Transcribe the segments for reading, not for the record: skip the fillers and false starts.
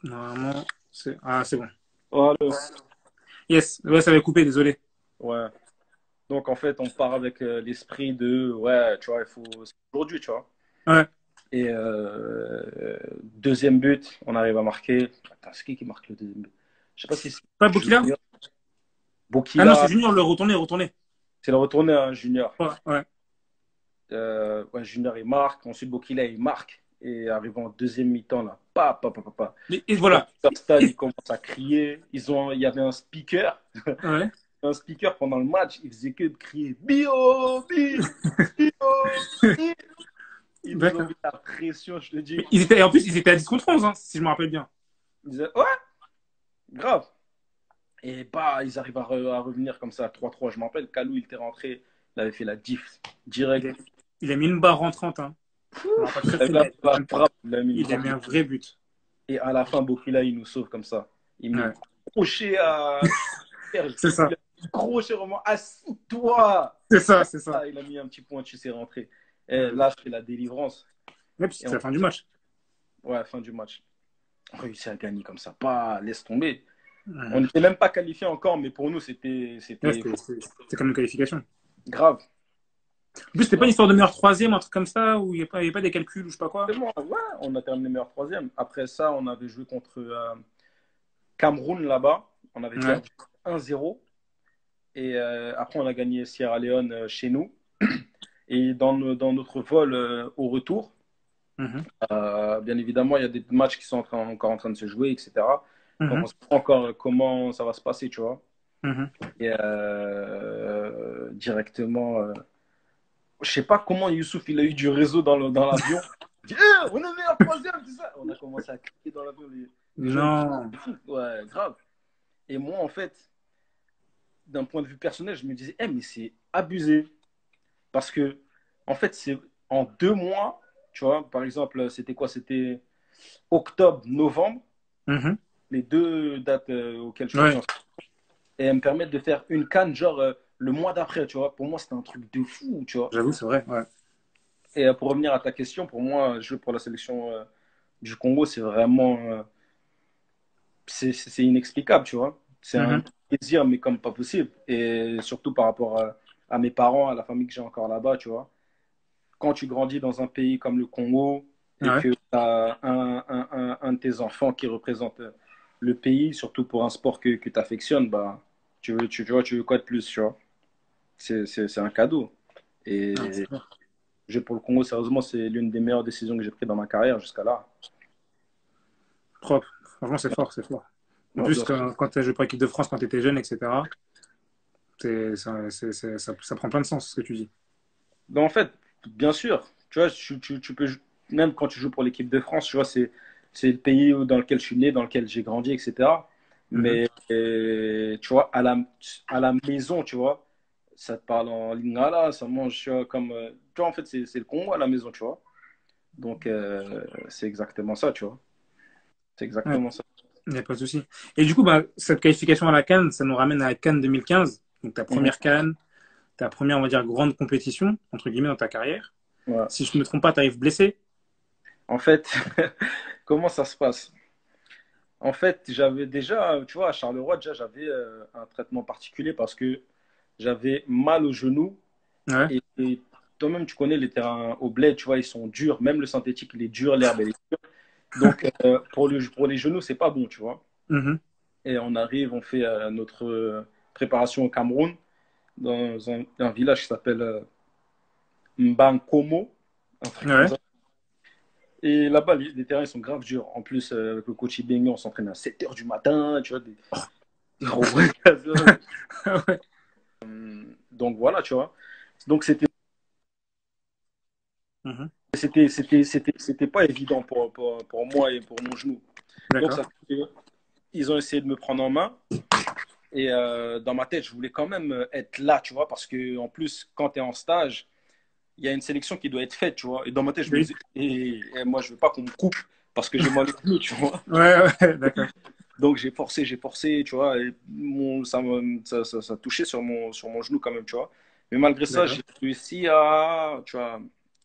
Normalement, c'est... Ah, c'est bon. Voilà. Yes, ouais, ça avait coupé, désolé. Ouais. Donc, en fait, on part avec l'esprit de, ouais, tu vois, il faut. C'est aujourd'hui, tu vois. Ouais. Et deuxième but, on arrive à marquer. Attends, c'est qui marque le deuxième but? Je sais pas si c'est Pas Bokila? Junior. Ah non, c'est Bokila, Junior, le retourné, retourné. c'est le retourné, hein, Junior. Ouais, ouais. Ouais, Junior, il marque. Ensuite, Bokila, il marque. Et arrivant en deuxième mi-temps, là, pa. Et Je crois que voilà. le stade, Et- il commence à crier. Il y avait un speaker. ouais. Un speaker pendant le match, il faisait que de crier Bio, Bio, Bio. Ils nous ont D'accord. mis la pression, je te Mais dis. ils étaient, et en plus, ils étaient à 10 contre 11, hein, si je me rappelle bien. Ils disaient, ouais, grave. Et bah, ils arrivent à revenir comme ça à 3-3. Je me rappelle, Kalou, il était rentré, il avait fait la diff Il a, direct. il a mis une barre rentrante, hein. Je me rappelle très très Il a bien. mis la frappe, il a mis une Il a frappe mis de. un vrai but. Et à la fin, Bokila, il nous sauve comme ça. Il met Ouais. le crochet à Serge. C'est Il ça. a mis le crochet vraiment, assis-toi. C'est ça, c'est ça. Ah, il a mis un petit point, tu sais, rentré. Et Ouais. là, je fais la délivrance. Ouais, puis Et c'était la fin du match. ouais, fin du match. On réussit à gagner comme ça. Pas, laisse tomber. On Ouais. n'était même pas qualifié encore, mais pour nous, c'était, Ouais, c'était c'était comme une qualification. grave. En plus, c'était pas une Grave. histoire de meilleur troisième, un truc comme ça, où il y avait pas des calculs ou je sais pas quoi. Exactement, ouais, on a terminé meilleur troisième. Après ça, on avait joué contre Cameroun là-bas. On avait Ouais. perdu 1-0. Et après, on a gagné Sierra Leone chez nous. Et dans notre vol au retour, Mhm. bien évidemment, il y a des matchs qui sont encore en train de se jouer, etc. Donc, on Mhm. ne sait pas encore comment ça va se passer, tu vois. Mhm. Et directement, je sais pas comment Youssouf il a eu du réseau dans l'avion. Il dit, on est meilleur troisième, tout ça. On a commencé à crier dans l'avion, les gens ils Non. disaient, ouais, grave. Et moi, en fait, d'un point de vue personnel, je me disais, mais c'est abusé. Parce que, en fait, c'est en 2 mois, tu vois, par exemple, c'était quoi? C'était octobre, novembre, Mhm. les deux dates auxquelles je suis parti Ouais, en. Et elles me permettent de faire une canne, genre le mois d'après, tu vois. Pour moi, c'était un truc de fou, tu vois. j'avoue, c'est vrai. Ouais. Et pour revenir à ta question, pour moi, jouer pour la sélection du Congo, c'est vraiment. C'est inexplicable, tu vois. C'est un Mhm. plaisir, mais comme pas possible. Et surtout par rapport à mes parents, à la famille que j'ai encore là-bas, tu vois. Quand tu grandis dans un pays comme le Congo et Ouais. que tu as un de tes enfants qui représente le pays, surtout pour un sport que tu affectionnes, bah, tu veux quoi de plus, tu vois. C'est un cadeau. Ah, Et c'est clair. jouer pour le Congo, sérieusement, c'est l'une des meilleures décisions que j'ai prises dans ma carrière jusqu'à là. Propre. Franchement, c'est fort, c'est fort. En Ouais, plus, bien sûr. quand tu as joué pour l'équipe de France quand tu étais jeune, etc., ça prend plein de sens, ce que tu dis. Ben, en fait, bien sûr, tu vois, tu peux, même quand tu joues pour l'équipe de France, tu vois, c'est le pays dans lequel je suis né, dans lequel j'ai grandi, etc. Mhm. Mais, tu vois, à la maison, tu vois, ça te parle en lingala, ça mange, tu vois, comme. Tu vois, en fait, c'est le Congo à la maison, tu vois. Donc, c'est exactement ça, tu vois. C'est Ouais, exactement ça. il n'y a pas de souci. Et du coup, bah, cette qualification à la CAN, ça nous ramène à la CAN 2015, donc ta Mhm. première CAN, ta première, on va dire, grande compétition, entre guillemets, dans ta carrière. Ouais. Si je ne me trompe pas, tu arrives blessé. En fait, comment ça se passe? En fait, j'avais déjà, tu vois, à Charleroi, déjà, j'avais un traitement particulier parce que j'avais mal au genou. Ouais. Et toi-même, tu connais les terrains au bled, tu vois, ils sont durs. Même le synthétique, il est dur, l'herbe, elle est dure. Donc, pour les genoux, c'est pas bon, tu vois. Mhm. Et on arrive, on fait notre préparation au Cameroun, dans un village qui s'appelle Mbankomo, un truc comme Ouais. ça. Et là-bas, les terrains, ils sont grave durs. En plus, avec le coach Ibengui, on s'entraîne à 7 heures du matin, tu vois, des gros gazons. ouais. Donc voilà, tu vois. Donc Mhm. c'était pas évident pour moi et pour mon genou. Donc D'accord. ça fait que ils ont essayé de me prendre en main. Et dans ma tête, je voulais quand même être là, tu vois, parce que en plus, quand tu es en stage, il y a une sélection qui doit être faite, tu vois. Et dans ma tête, je me Oui. disais, et moi, je veux pas qu'on me coupe parce que j'ai mal au genou, tu vois. Ouais, ouais, d'accord. Donc j'ai forcé, tu vois. Et ça touchait sur mon genou quand même, tu vois. Mais malgré ça, D'accord. j'ai réussi à, tu vois,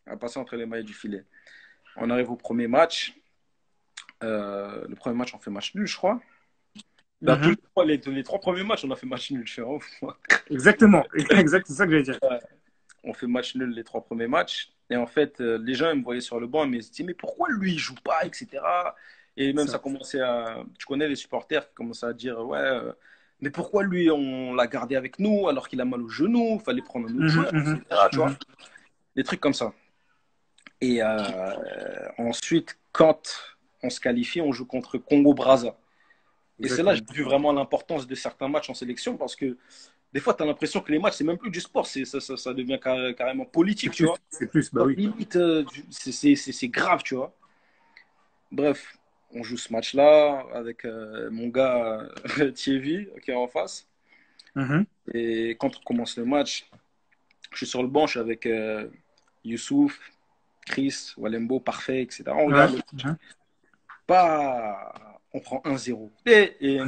à passer entre les mailles du filet. On arrive au premier match. Le premier match, on fait match nul, je crois. Dans Mhm. les 3 premiers matchs, on a fait match nul. Je fais, oh, Exactement. Exact, c'est ça que j'allais dire. ouais. On fait match nul les 3 premiers matchs. Et en fait, les gens ils me voyaient sur le banc, mais ils se disaient, mais pourquoi lui, il joue pas, etc. Et même ça Ça. commençait à. Tu connais les supporters qui commençaient à dire, ouais, mais pourquoi lui, on l'a gardé avec nous alors qu'il a mal au genou, il fallait prendre un autre Mhm, joueur, mhm, etc. Tu vois, mhm. des trucs comme ça. Et ensuite, quand on se qualifie, on joue contre Congo-Brazza. Et c'est là que Exactement. j'ai vu vraiment l'importance de certains matchs en sélection parce que des fois, tu as l'impression que les matchs, c'est même plus du sport, ça devient carrément politique, tu vois. C'est plus, bah Genre, oui. limite, c'est grave, tu vois. Bref, on joue ce match-là avec mon gars Thierry qui est en face. Mhm. Et quand on commence le match, je suis sur le banc, je suis avec Youssouf, Chris, Walembo, Parfait, etc. On Ouais. regarde le match. Mhm. Pas... On prend 1-0. Et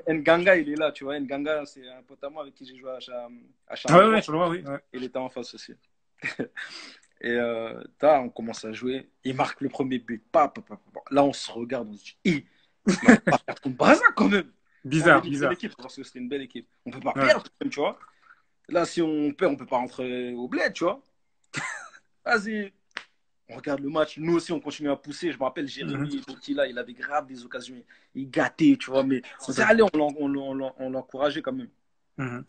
Nganga, il est là, tu vois. Nganga, c'est un pote à moi avec qui j'ai joué à Ah ouais, ouais, Charleroi. je le vois, oui. Ouais. Il était en face aussi. Et on commence à jouer. Il marque le premier but. Là, on se regarde, on se dit, mais on peut pas perdre contre Brazza quand même. On avait Bizarre, une belle bizarre. équipe parce que c'était une belle équipe. On peut pas Ouais. perdre, tu vois. Là, si on perd, on peut pas rentrer au bled, tu vois. Vas-y, on regarde le match. Nous aussi, on continue à pousser. Je me rappelle, Mhm. Jérémy Bokila, il avait grave des occasions. Il gâtait, tu vois. Mais on C'est s'est ça. allé, on l'encourageait quand même. Mhm.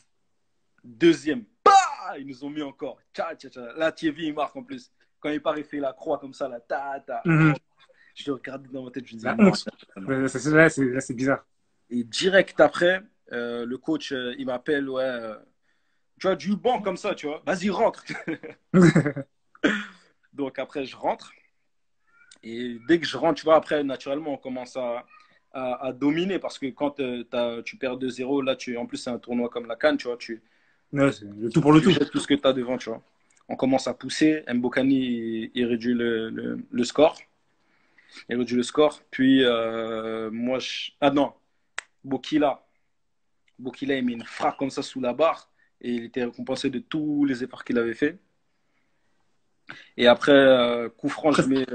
Deuxième, bah, ils nous ont mis encore. Tcha, tcha, tcha. Là, Thierry, il marque en plus. Quand il part, il fait la croix comme ça, là, ta, ta. Oh, Mhm. je le regardais dans ma tête, je me disais La non, honte. non. Là, c'est bizarre. Et direct après, le coach, il m'appelle, ouais, tu vois, du banc comme ça, tu vois, vas-y, rentre. Donc après, je rentre. Et dès que je rentre, tu vois, après, naturellement, on commence à dominer parce que quand tu perds 2-0, là, en plus, c'est un tournoi comme la CAN, tu vois, Ouais, c'est le tout pour le tu tout. jettes tout ce que tu as devant, tu vois. On commence à pousser. Mbokani, il réduit le score. Il réduit le score. Puis, moi, ah non, Bokila. Bokila, il met une frappe comme ça sous la barre. Et il était récompensé de tous les efforts qu'il avait fait. Et après, coup franc, Après, je mets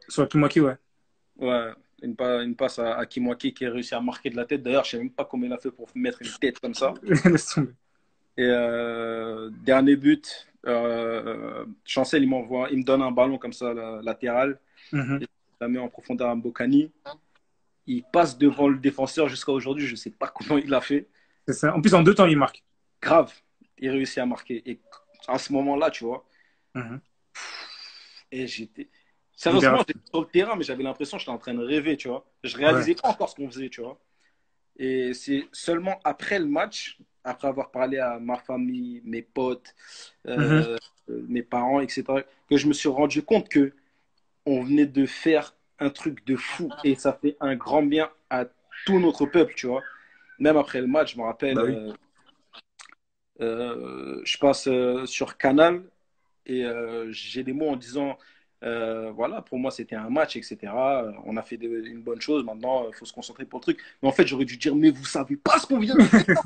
sur Kimwaki, ouais. ouais, une passe à Kimwaki qui a réussi à marquer de la tête. D'ailleurs, je ne sais même pas comment il a fait pour mettre une tête comme ça. Laisse tomber. Et dernier but, Chancel, il me donne un ballon comme ça, latéral. Mhm. Et je la met en profondeur à Mbokani. Il passe devant le défenseur jusqu'à aujourd'hui. Je ne sais pas comment il l'a fait. C'est ça. En plus, en 2 temps, il marque. Grave, il réussit à marquer. Et à ce moment-là, tu vois, Mhm. et j'étais. Sérieusement, Libération. j'étais sur le terrain, mais j'avais l'impression que j'étais en train de rêver, tu vois. Je Ouais. réalisais pas encore ce qu'on faisait, tu vois. Et c'est seulement après le match, après avoir parlé à ma famille, mes potes, Mhm. euh, mes parents, etc., que je me suis rendu compte que on venait de faire un truc de fou et ça fait un grand bien à tout notre peuple, tu vois. Même après le match, je me rappelle, Bah oui. je passe sur Canal et j'ai des mots en disant, voilà, pour moi c'était un match, etc. On a fait une bonne chose, maintenant il faut se concentrer pour le truc. Mais en fait, j'aurais dû dire, mais vous savez pas ce qu'on vient de faire.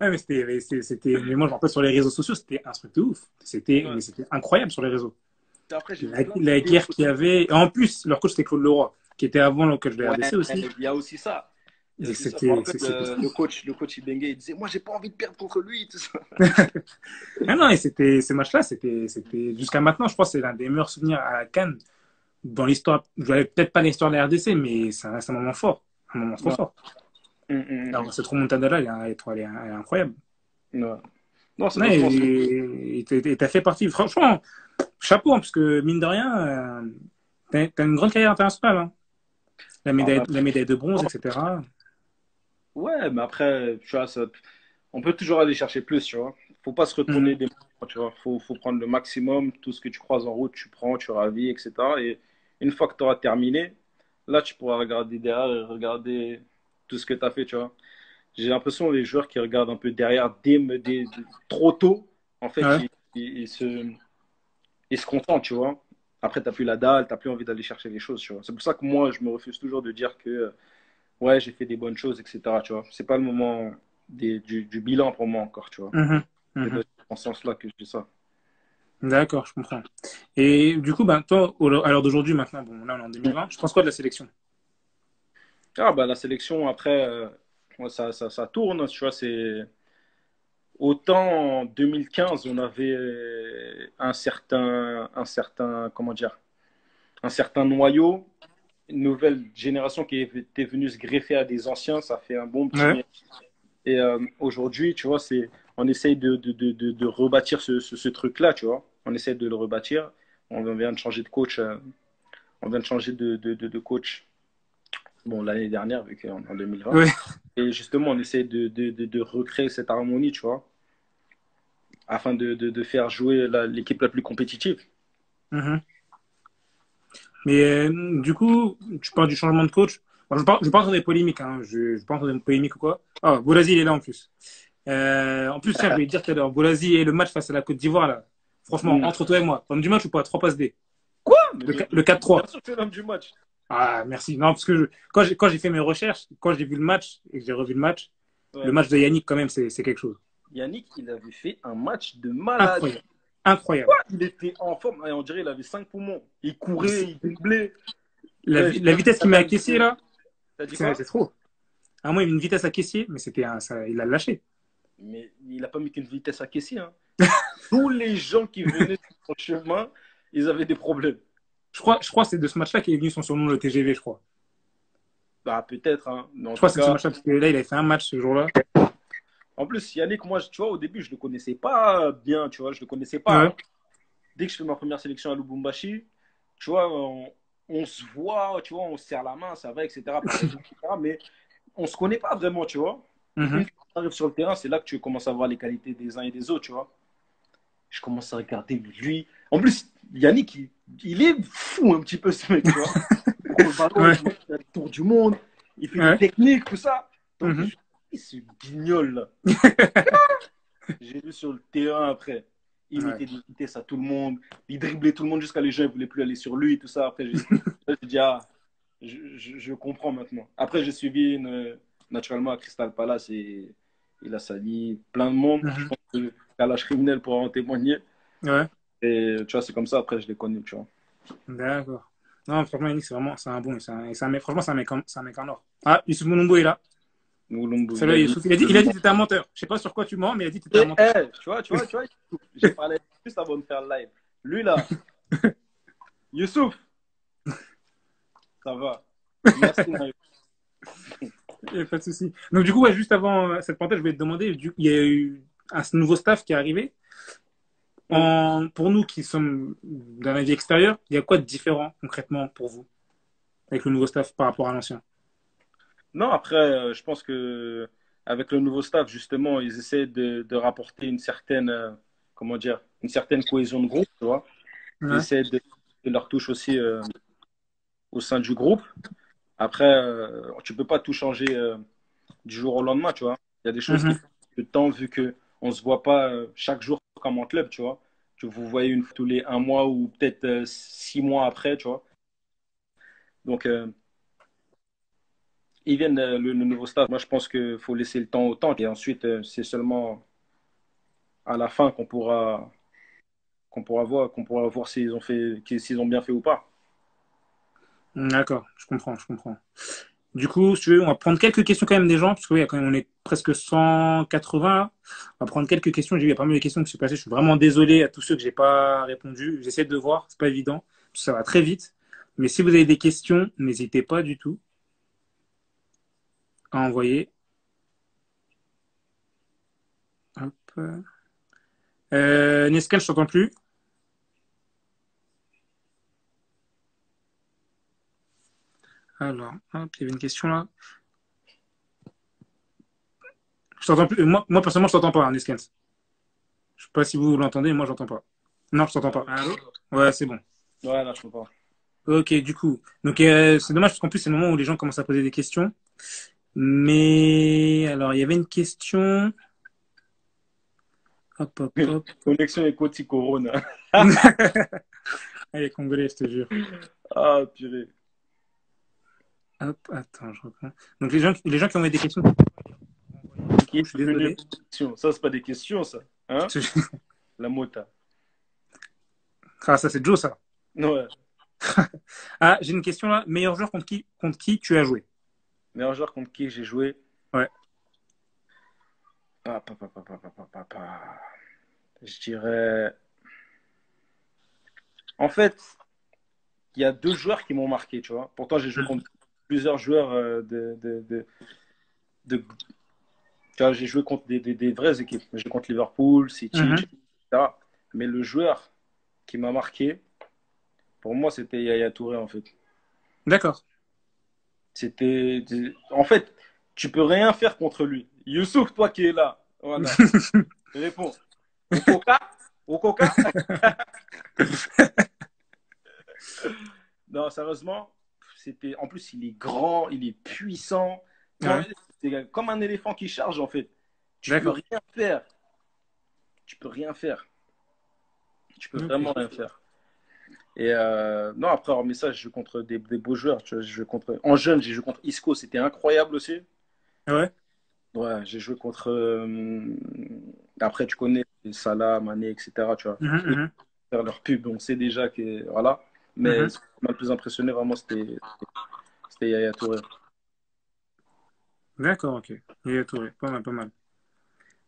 Ouais, mais moi, je me rappelle sur les réseaux sociaux, c'était un truc de ouf. Ouais. Mais c'était incroyable sur les réseaux. Après, j'ai vu La, plein de la vidéos. guerre qu'il y avait. Et en plus, leur coach, c'était Claude Leroy, qui était avant le coach de Ouais, RDC aussi. il y a aussi ça. Il y a Et aussi ça. Je me rappelle, c'était fou. le coach Ibengue, il disait, moi, j'ai pas envie de perdre contre lui. Tout ça. Ah non, et ces matchs-là, jusqu'à maintenant, je crois que c'est l'un des meilleurs souvenirs à la CAN dans l'histoire. Peut-être pas l'histoire de la RDC, mais ça reste un moment fort. Un moment trop Ouais. fort. Hum, hum, hum. Alors, cette remontada-là, elle est incroyable. Ouais. Non, Ouais, sérieusement, c'est. et t'as fait partie. Franchement, chapeau, hein, parce que mine de rien, t'as une grande carrière internationale. Hein. La Ah, médaille, bah, la médaille de bronze, etc. ouais, mais après, tu vois, on peut toujours aller chercher plus, tu vois. Faut pas se retourner Mhm. des mains, tu vois. Faut prendre le maximum, tout ce que tu croises en route, tu prends, tu ravis, etc. Et une fois que tu auras terminé, là, tu pourras regarder derrière et regarder tout ce que tu as fait, tu vois. J'ai l'impression que les joueurs qui regardent un peu derrière trop tôt, en fait, Ouais. ils se contentent, tu vois. Après, t'as plus la dalle, t'as plus envie d'aller chercher les choses, tu vois. C'est pour ça que moi, je me refuse toujours de dire que, ouais, j'ai fait des bonnes choses, etc., tu vois. C'est pas le moment du bilan pour moi encore, tu vois. Mhm. C'est dans Mhm. ce sens-là que je dis ça. D'accord, je comprends. Et du coup, ben, toi, à l'heure d'aujourd'hui, maintenant, bon, là, on est en 2020, je pense quoi de la sélection? Ah, bah, la sélection, après, ouais, ça tourne, tu vois, c'est. Autant en 2015, on avait comment dire, un certain noyau, une nouvelle génération qui était venue se greffer à des anciens, ça fait un bon petit Ouais. mec. Et aujourd'hui, tu vois, on essaye de rebâtir ce truc-là, tu vois. On essaie de le rebâtir. On vient de changer de coach. On vient de changer de coach, bon, l'année dernière, vu qu'en en 2020. Ouais. Et justement, on essaie de recréer cette harmonie, tu vois, afin de faire jouer l'équipe la plus compétitive. Mhm. Mais du coup, tu parles du changement de coach. Bon, je parle sur des polémiques, hein. Je parle sur des polémiques ou quoi. Ah, Boulazi, il est là en plus. En plus, tiens, je voulais te dire tout à l'heure, Boulazi et le match face à la Côte d'Ivoire, là. Franchement, Mm. entre toi et moi, homme du match ou pas? 3 passes D. Quoi? Mais Le bien 4-3. sûr que c'est l'homme du match. Ah, merci. Non, parce que quand j'ai fait mes recherches, quand j'ai vu le match et que j'ai revu le Ouais. match de Yannick, quand même, c'est quelque chose. Yannick, il avait fait un match de malade. Incroyable. Incroyable. Il était en forme. Et on dirait qu'il avait 5 poumons. Il courait, il dribblait. La vitesse qu'il m'a caissier, là, T'as dit c'est quoi? trop. À moi, il y avait une vitesse à caissier, mais il a lâché. Mais il n'a pas mis qu'une vitesse à caissier, hein. Tous les gens qui venaient sur son chemin, ils avaient des problèmes. Je crois que c'est de ce match-là qu'il est venu son surnom, le TGV, je crois. Bah, peut-être, hein. Mais en Je crois tout que c'est de ce cas, match-là, parce que là, il avait fait un match ce jour-là. en plus, Yannick, moi, tu vois, au début, je le connaissais pas bien, tu vois, je le connaissais pas. Ouais. Dès que je fais ma première sélection à Lubumbashi, tu vois, on se voit, tu vois, on se serre la main, ça va, etc. par réseau, etc. Mais on se connaît pas vraiment, tu vois. Et une Mhm. fois que tu arrives sur le terrain, c'est là que tu commences à voir les qualités des uns et des autres, tu vois. Je commence à regarder, mais lui. En plus, Yannick, il est fou un petit peu, ce mec, tu vois. Il prend le ballon, Ouais. il fait le tour du monde, il fait des Ouais. techniques, tout ça. Donc, Mhm. ce guignol, là. J'ai vu sur le terrain après. Il Ouais. mettait des vitesses à tout le monde. Il driblait tout le monde jusqu'à les gens ne voulaient plus aller sur lui, tout ça. Après, j'ai dit, ah, je comprends maintenant. Après, j'ai suivi naturellement à Crystal Palace et il a sali plein de monde. Je Mhm. pense que Kalash Criminel pourra en témoigner. Ouais. Et tu vois, c'est comme ça, après, je l'ai connu, tu vois. D'accord. Non, franchement, Yannick, c'est un bon. Franchement, c'est un mec en or. Ah, Youssouf Moulumbo est là. Moulumbu, il Salut, a dit Youssouf. Il a dit que t'étais un menteur. Je sais pas sur quoi tu mens, mais il a dit que t'étais un Eh, menteur. eh, tu vois, j'ai parlé juste avant de faire le live. Lui, là, Youssouf, ça va. Merci, Mario. Il n'y a pas de souci. Donc, du coup, ouais, juste avant cette parenthèse, je voulais te demander, il y a eu un nouveau staff qui est arrivé. Hum. Pour nous qui sommes d'un avis extérieur, il y a quoi de différent concrètement pour vous avec le nouveau staff par rapport à l'ancien? Non, après, je pense que avec le nouveau staff, justement, ils essaient de rapporter une certaine, comment dire, une certaine cohésion de groupe, tu vois. Ils Ouais. essaient de leur touche aussi au sein du groupe. Après, tu peux pas tout changer du jour au lendemain, tu vois. Il y a des choses qui Mhm. prennent du temps vu que on se voit pas chaque jour comme en club, tu vois. Vous voyez une fois tous les 1 mois ou peut-être 6 mois après, tu vois. Donc, ils viennent le nouveau staff. Moi, je pense qu'il faut laisser le temps au temps et ensuite, c'est seulement à la fin qu'on pourra voir s'ils ont bien fait ou pas. D'accord, je comprends, je comprends. Du coup, si tu veux, on va prendre quelques questions quand même des gens, parce que oui, quand même, on est presque 180 là. On va prendre quelques questions. J'ai eu pas mal de questions qui se sont passées. Je suis vraiment désolé à tous ceux que j'ai pas répondu. J'essaie de voir, c'est pas évident. Ça va très vite. Mais si vous avez des questions, n'hésitez pas du tout à envoyer. Hop. Nescal, je t'entends plus. Alors, hop, il y avait une question là. Je t'entends plus. Moi personnellement, je t'entends pas, hein, Neskens. Je sais pas si vous l'entendez, moi, j'entends pas. Non, je t'entends pas. Allô? Ouais, c'est bon. Ouais, là, je peux pas. Ok, du coup. Donc, c'est dommage parce qu'en plus, c'est le moment où les gens commencent à poser des questions. Mais, alors, il y avait une question. Hop, hop, hop. Connexion Écoute Corona. Allez, Congolais, je te jure. Ah, purée. Hop, attends, je reprends. Donc, les gens qui ont envoyé des questions, Qui est je suis devenu désolé. une question. Ça, c'est pas des questions, ça. Hein? Je te- La mota. Ah, ça, c'est Joe, ça. Ouais. Ah, j'ai une question là. Meilleur joueur contre qui tu as joué? Meilleur joueur contre qui j'ai joué. Ouais. Ah, Je dirais. En fait, il y a deux joueurs qui m'ont marqué, tu vois. Pourtant, j'ai joué contre plusieurs joueurs de- tu vois, j'ai joué contre des vraies équipes. J'ai joué contre Liverpool, City, Mhm. etc. Mais le joueur qui m'a marqué, pour moi, c'était Yaya Touré, en fait. D'accord. En fait, tu peux rien faire contre lui. Youssouf, toi qui es là, voilà, réponds. Au coca? Au coca? Non, sérieusement, c'était. En plus, il est grand, il est puissant. Quand... Ouais. C'est comme un éléphant qui charge, en fait. Tu peux D'accord. rien faire. Tu peux rien faire. Tu peux Ok. vraiment rien faire. Et non, après, hormis ça, je joue contre des beaux joueurs. Tu vois, je joue contre... En jeune, j'ai joué contre Isco, c'était incroyable aussi. Ouais. Ouais, j'ai joué contre. Après, tu connais Salah, Mané, etc. Tu vois. Mhm, Eux, mhm, faire leur pub, donc c'est déjà que. Voilà. Mais mhm. ce qui m'a le plus impressionné, vraiment, c'était Yaya Touré. D'accord, ok. Il est Touré. Pas mal, pas mal.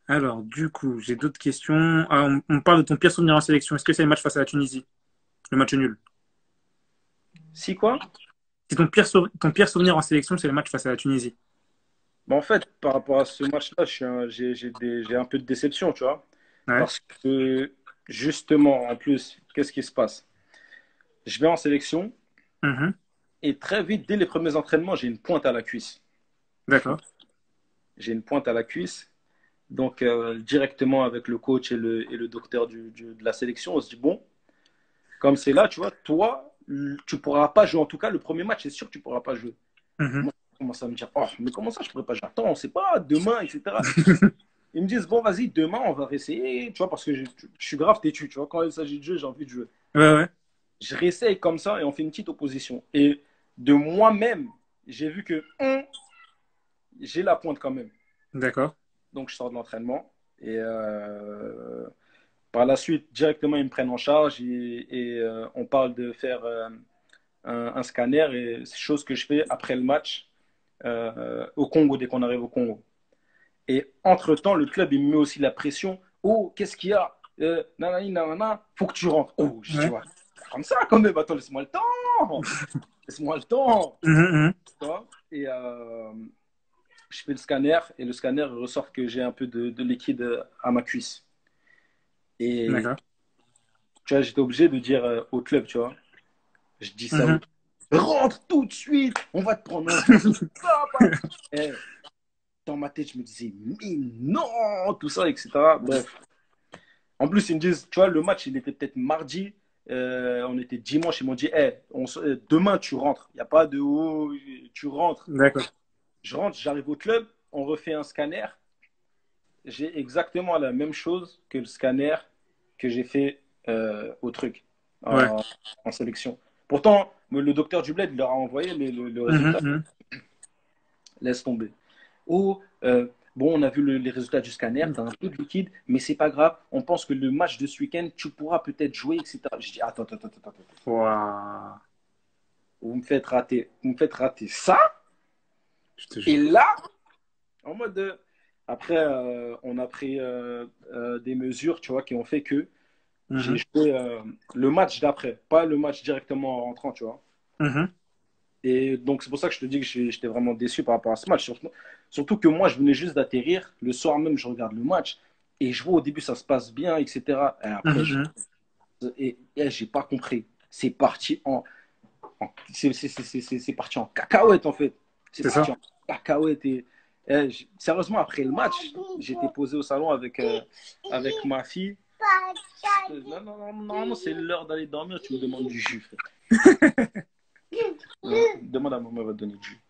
Alors, du coup, j'ai d'autres questions. Ah, on parle de ton pire souvenir en sélection. Est-ce que c'est le match face à la Tunisie? Le match nul. Si quoi? Si ton pire souvenir en sélection, c'est le match face à la Tunisie. Bah, en fait, par rapport à ce match-là, j'ai un peu de déception, tu vois. Ouais. Parce que, justement, en plus, qu'est-ce qui se passe? Je vais en sélection Mhm. et très vite, dès les premiers entraînements, j'ai une pointe à la cuisse. D'accord. J'ai une pointe à la cuisse. Donc, directement avec le coach et le docteur de la sélection, on se dit, bon, comme c'est là, tu vois, toi, tu pourras pas jouer. En tout cas, le premier match, c'est sûr que tu pourras pas jouer. Mhm. Moi, je commence à me dire, oh, mais comment ça, je pourrais pas jouer? Attends, on sait pas, demain, etc. Ils me disent, bon, vas-y, demain, on va réessayer, tu vois, parce que je suis grave têtu, tu vois, quand il s'agit de jeu, j'ai envie de jouer. Ouais, ouais. Je réessaye comme ça et on fait une petite opposition. Et de moi-même, j'ai vu que, j'ai la pointe quand même. D'accord. Donc, je sors de l'entraînement et par la suite, directement, ils me prennent en charge et on parle de faire un scanner et c'est chose que je fais après le match au Congo, dès qu'on arrive au Congo. Et entre-temps, le club, il me met aussi la pression. Oh, qu'est-ce qu'il y a nanani, nanana, faut que tu rentres. Oh, je dis, Ouais. ouais, comme ça quand même, attends, laisse-moi le temps. Laisse-moi le temps. Mhm, mhm. Tu vois. Et je fais le scanner et le scanner ressort que j'ai un peu de liquide à ma cuisse. Et D'accord. tu vois, j'étais obligé de dire au club, tu vois. Je dis ça au Mhm. club. Rentre tout de suite, on va te prendre un jour. Eh, dans ma tête, je me disais, mais non, tout ça, etc. Bref. En plus, ils me disent, tu vois, le match, il était peut-être mardi. On était dimanche. Ils m'ont dit, demain, tu rentres. Il n'y a pas de oh, tu rentres. D'accord. Je rentre, j'arrive au club, on refait un scanner. J'ai exactement la même chose que le scanner que j'ai fait au truc, Ouais. en, en sélection. Pourtant, le docteur Dubled il leur a envoyé le Mhm, résultat. mhm. Laisse tomber. Oh, bon, on a vu les résultats du scanner, tu as un peu de liquide, mais c'est pas grave. On pense que le match de ce week-end, tu pourras peut-être jouer, etc. Je dis, attends, attends, attends, attends. Ouah. Vous me faites rater ça, Je te et jure. là, en mode. Après, on a pris des mesures, tu vois, qui ont fait que j'ai Mhm, joué le match d'après, pas le match directement en rentrant, tu vois. mhm. Et donc, c'est pour ça que je te dis que j'étais vraiment déçu par rapport à ce match. Surtout que moi, je venais juste d'atterrir. Le soir même, je regarde le match et je vois au début, ça se passe bien, etc. Et après, Mhm, mhm. j'ai pas compris. C'est parti c'est parti en cacahuète, en fait. C'est C'est parti ça. en cacahuète. Sérieusement, après le match, j'étais posé au salon avec ma fille. Non, non, non, normalement, c'est l'heure d'aller dormir. Tu me demandes du jus, frère. Demande à maman, elle va te donner du jus.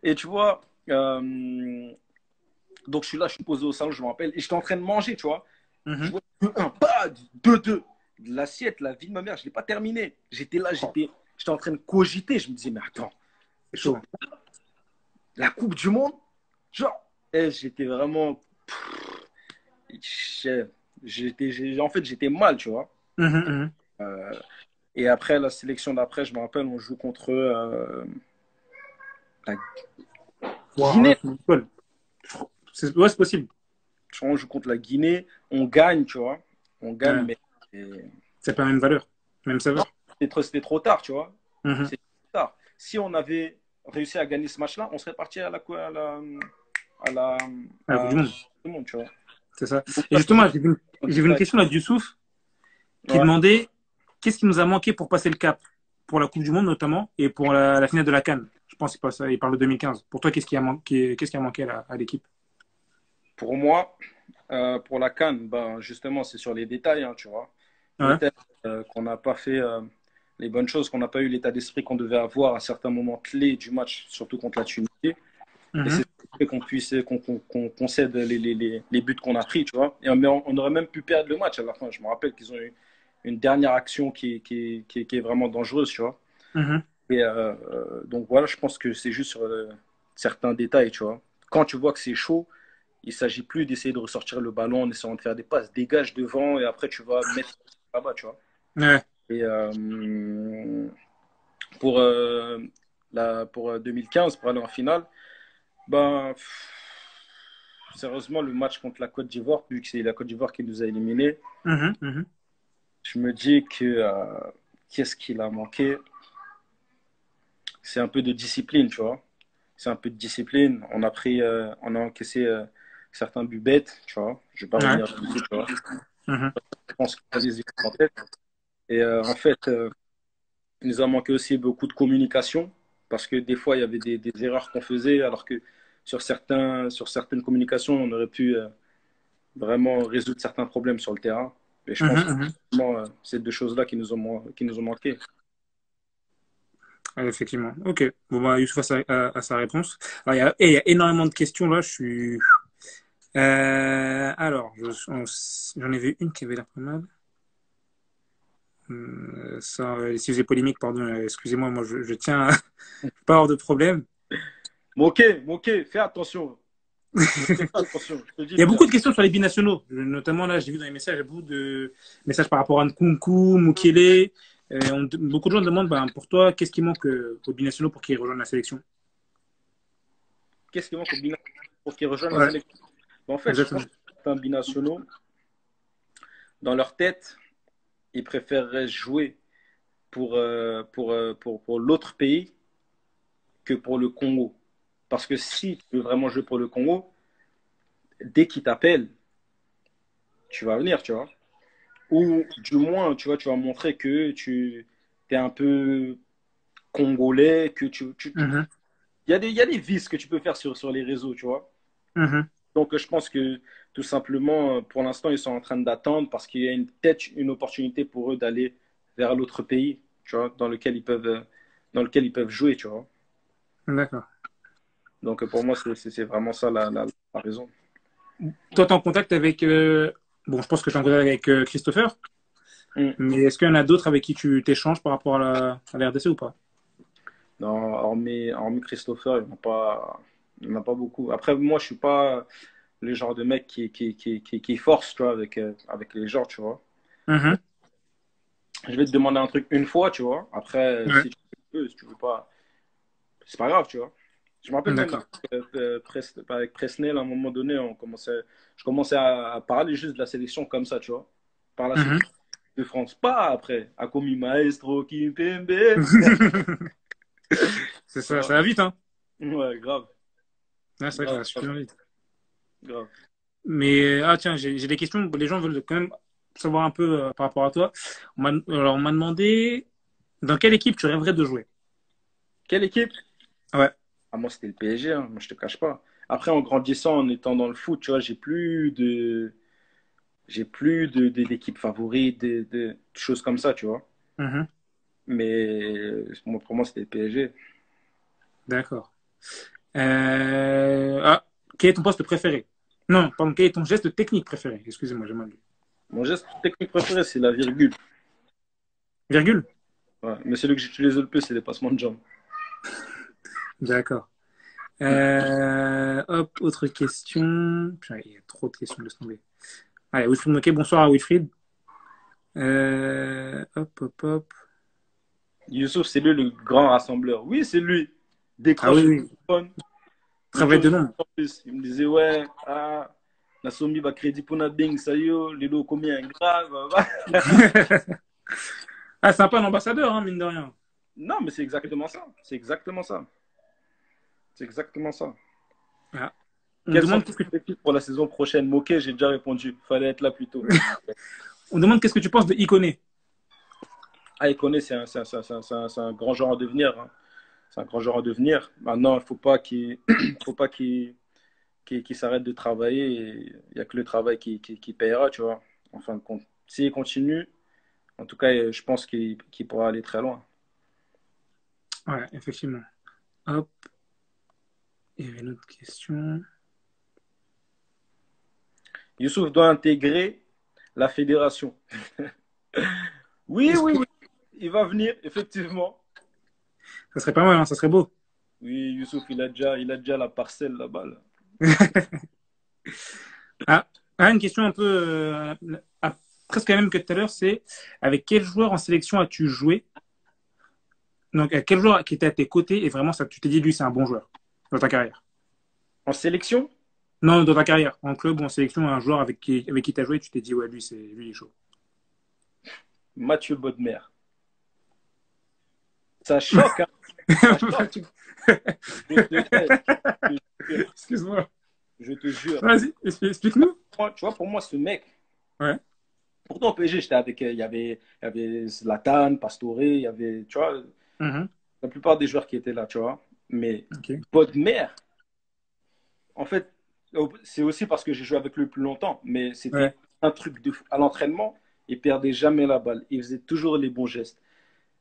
Et tu vois, donc je suis là, je suis posé au salon, je me rappelle, et j'étais en train de manger, tu vois. Je Mhm. vois 2-1, pas 2-2. L'assiette, la vie de ma mère, je ne l'ai pas terminée. J'étais là, j'étais en train de cogiter. Je me disais, mais attends, C'est chaud. genre, la Coupe du Monde, genre, j'étais vraiment. En fait, j'étais mal, tu vois. Mhm, mhm. Euh, et après, la sélection d'après, je me rappelle, on joue contre la Wow, là, Guinée. c'est une colle. Ouais, c'est possible. Je crois qu'on joue contre la Guinée. On gagne, tu vois. On gagne, Ouais. mais C'est pas la même valeur, même non, saveur. c'était trop tard, tu vois. Mhm. C'est trop tard. Si on avait réussi à gagner ce match-là, on serait parti à la, À la Coupe du à Monde, tout le monde, tu vois. c'est ça. Donc Et ça, c'est justement, juste un j'ai vu une détail. question là du Youssouf qui Ouais. demandait qu'est-ce qui nous a manqué pour passer le cap, pour la Coupe du Monde notamment, et pour la finale de la CAN. Je pense il parle de 2015. Pour toi, qu'est-ce qui a manqué à l'équipe? Pour moi, pour la CAN, ben, justement, c'est sur les détails, hein, tu vois. Ouais. Peut-être qu'on n'a pas fait les bonnes choses, qu'on n'a pas eu l'état d'esprit qu'on devait avoir à certains moments clés du match, surtout contre la Tunisie. Et c'est Mhm. ce qui fait qu'on puisse qu'on concède les buts qu'on a pris, tu vois. Et on aurait même pu perdre le match à la fin. Je me rappelle qu'ils ont eu une dernière action qui est vraiment dangereuse, tu vois. Mhm. Et donc voilà, je pense que c'est juste sur certains détails, tu vois. Quand tu vois que c'est chaud, il ne s'agit plus d'essayer de ressortir le ballon en essayant de faire des passes. Dégage devant et après tu vas mettre là-bas, tu vois. Ouais. Et pour, pour 2015, pour aller en finale, ben, sérieusement, le match contre la Côte d'Ivoire, vu que c'est la Côte d'Ivoire qui nous a éliminés, Mhm. Mhm. je me dis que qu'est-ce qu'il a manqué? C'est un peu de discipline, tu vois. C'est un peu de discipline. On a encaissé certains buts bêtes, tu vois. Je ne vais pas Ouais. revenir dessus, tu vois. Mhm. Je pense qu'il y a des équipes en tête. Et en fait, il nous a manqué aussi beaucoup de communication parce que des fois, il y avait des erreurs qu'on faisait alors que sur certaines communications, on aurait pu vraiment résoudre certains problèmes sur le terrain. Et je Mhm. pense que Mhm. c'est deux choses-là qui nous ont manqué. Ouais, effectivement. Ok. Bon, bah, Youssouf a sa réponse. Alors, il y a énormément de questions là. Je suis. Alors, j'en ai vu une qui avait l'air pas mal. Si vous êtes polémique, pardon, excusez-moi, moi je tiens à pas avoir de problème. Moqué, fais attention. Ne fais pas attention, je te dis Il y a beaucoup bien. de questions sur les binationaux. Notamment là, j'ai vu dans les messages, il y a beaucoup de messages par rapport à Nkunku, Mukele. Beaucoup de gens demandent, ben, pour toi, qu'est-ce qui manque aux binationaux pour qu'ils rejoignent la sélection? Qu'est-ce qui manque aux binationaux pour qu'ils rejoignent la Ouais, sélection? En fait, je pense exactement. que certains binationaux, dans leur tête, ils préféreraient jouer pour l'autre pays que pour le Congo. Parce que si tu veux vraiment jouer pour le Congo, dès qu'ils t'appellent, tu vas venir, tu vois. Ou du moins, tu vois, tu vas montrer que tu es un peu congolais, que Mhm, il y a des vices que tu peux faire sur les réseaux, tu vois. mhm. Donc, je pense que tout simplement, pour l'instant, ils sont en train d'attendre parce qu'il y a peut-être une opportunité pour eux d'aller vers l'autre pays, tu vois, dans lequel ils peuvent jouer, tu vois. D'accord. Donc, pour moi, c'est vraiment ça la raison. Toi, tu es en contact avec. Bon, je pense que tu es en contact avec Christopher, Mm. mais est-ce qu'il y en a d'autres avec qui tu t'échanges par rapport à la RDC ou pas? Non, hormis Christopher, il n'y en a pas beaucoup. Après, moi, je suis pas le genre de mec qui force, tu vois, avec les gens, tu vois. Mhm. Je vais te demander un truc une fois, tu vois. Après, Ouais. si tu veux, si tu veux pas, c'est pas grave, tu vois. Je me rappelle même D'accord. avec Presnel, à un moment donné, je commençais à parler juste de la sélection comme ça, tu vois. Par la suite, Mhm. de France, pas après. A commis Maestro, Kimpembe. C'est ça, Ouais, ça va vite, hein? ouais, grave, Ouais, c'est vrai que ça grave, va grave, super vite. grave. Mais, ah tiens, j'ai des questions. Les gens veulent quand même savoir un peu par rapport à toi. Alors, on m'a demandé dans quelle équipe tu rêverais de jouer? Quelle équipe? Ouais. Ah, moi, c'était le PSG, hein, moi, je te cache pas. Après, en grandissant, en étant dans le foot, tu vois, d'équipe favorite, de choses comme ça, tu vois. Mhm. Mais pour moi, c'était le PSG. D'accord. Ah, quel est ton poste préféré? Non, pardon, quel est ton geste technique préféré? Excusez-moi, j'ai mal lu. Mon geste technique préféré, c'est la virgule. Virgule? Ouais. Mais celui que j'utilise le plus, c'est les passements de jambes. D'accord. Hop, autre question. Putain, il y a trop de questions, laisse tomber. Allez, Wilfried Moquet, bonsoir à Wilfried. Hop, hop, hop. Youssouf, c'est lui le grand rassembleur. Oui, c'est lui. Ah oui, Décroche le oui. téléphone. L'autre Travail jour, de je l'ai nom. vu en plus. Il me disait, ouais, la Somi va crédit pour Nading, ça y est, les lots combien grave. Ah, c'est un peu un ambassadeur, hein, mine de rien. Non, mais c'est exactement ça. C'est exactement ça. C'est exactement ça. Ah. On me Quels sont demande tes qu'est-ce que objectifs pour la saison prochaine? Moquet, j'ai déjà répondu. Fallait être là plus tôt. on me demande qu'est-ce que tu penses de Iconé. Ah, Iconé, c'est un grand joueur à devenir, hein. C'est un grand joueur à devenir. Maintenant, il ne faut pas qu'il faut pas qu'il s'arrête de travailler. Il n'y a que le travail qui payera, tu vois. En fin de compte. S'il continue, en tout cas, je pense qu'il pourra aller très loin. Ouais, effectivement. Hop, il y avait une autre question. Youssouf doit intégrer la fédération. Oui, Est-ce oui, que oui. Il va venir, effectivement. ça serait pas mal, hein, ça serait beau. Oui, Youssouf, il a déjà la parcelle là-bas, là. Ah, ah, une question un peu presque la même que tout à l'heure, c'est avec quel joueur en sélection as-tu joué? Donc, quel joueur qui était à tes côtés et vraiment ça, tu t'es dit lui c'est un bon joueur dans ta carrière? En sélection, Non, dans ta carrière, en club ou en sélection, un joueur avec qui tu as joué, tu t'es dit ouais lui il est chaud. Mathieu Bodmer. Ça choque, hein. Ça choque. Je te, je te jure. Excuse-moi. Je te jure. Vas-y, explique-nous. Tu vois, pour moi, ce mec, Ouais. pourtant au PSG, j'étais avec, il y avait Zlatan, Pastore, il y avait, tu vois, Mhm. la plupart des joueurs qui étaient là, tu vois. Mais Ok. Bodmer, en fait, c'est aussi parce que j'ai joué avec lui plus longtemps, mais Ouais. c'était un truc de fou. À l'entraînement, il perdait jamais la balle. Il faisait toujours les bons gestes.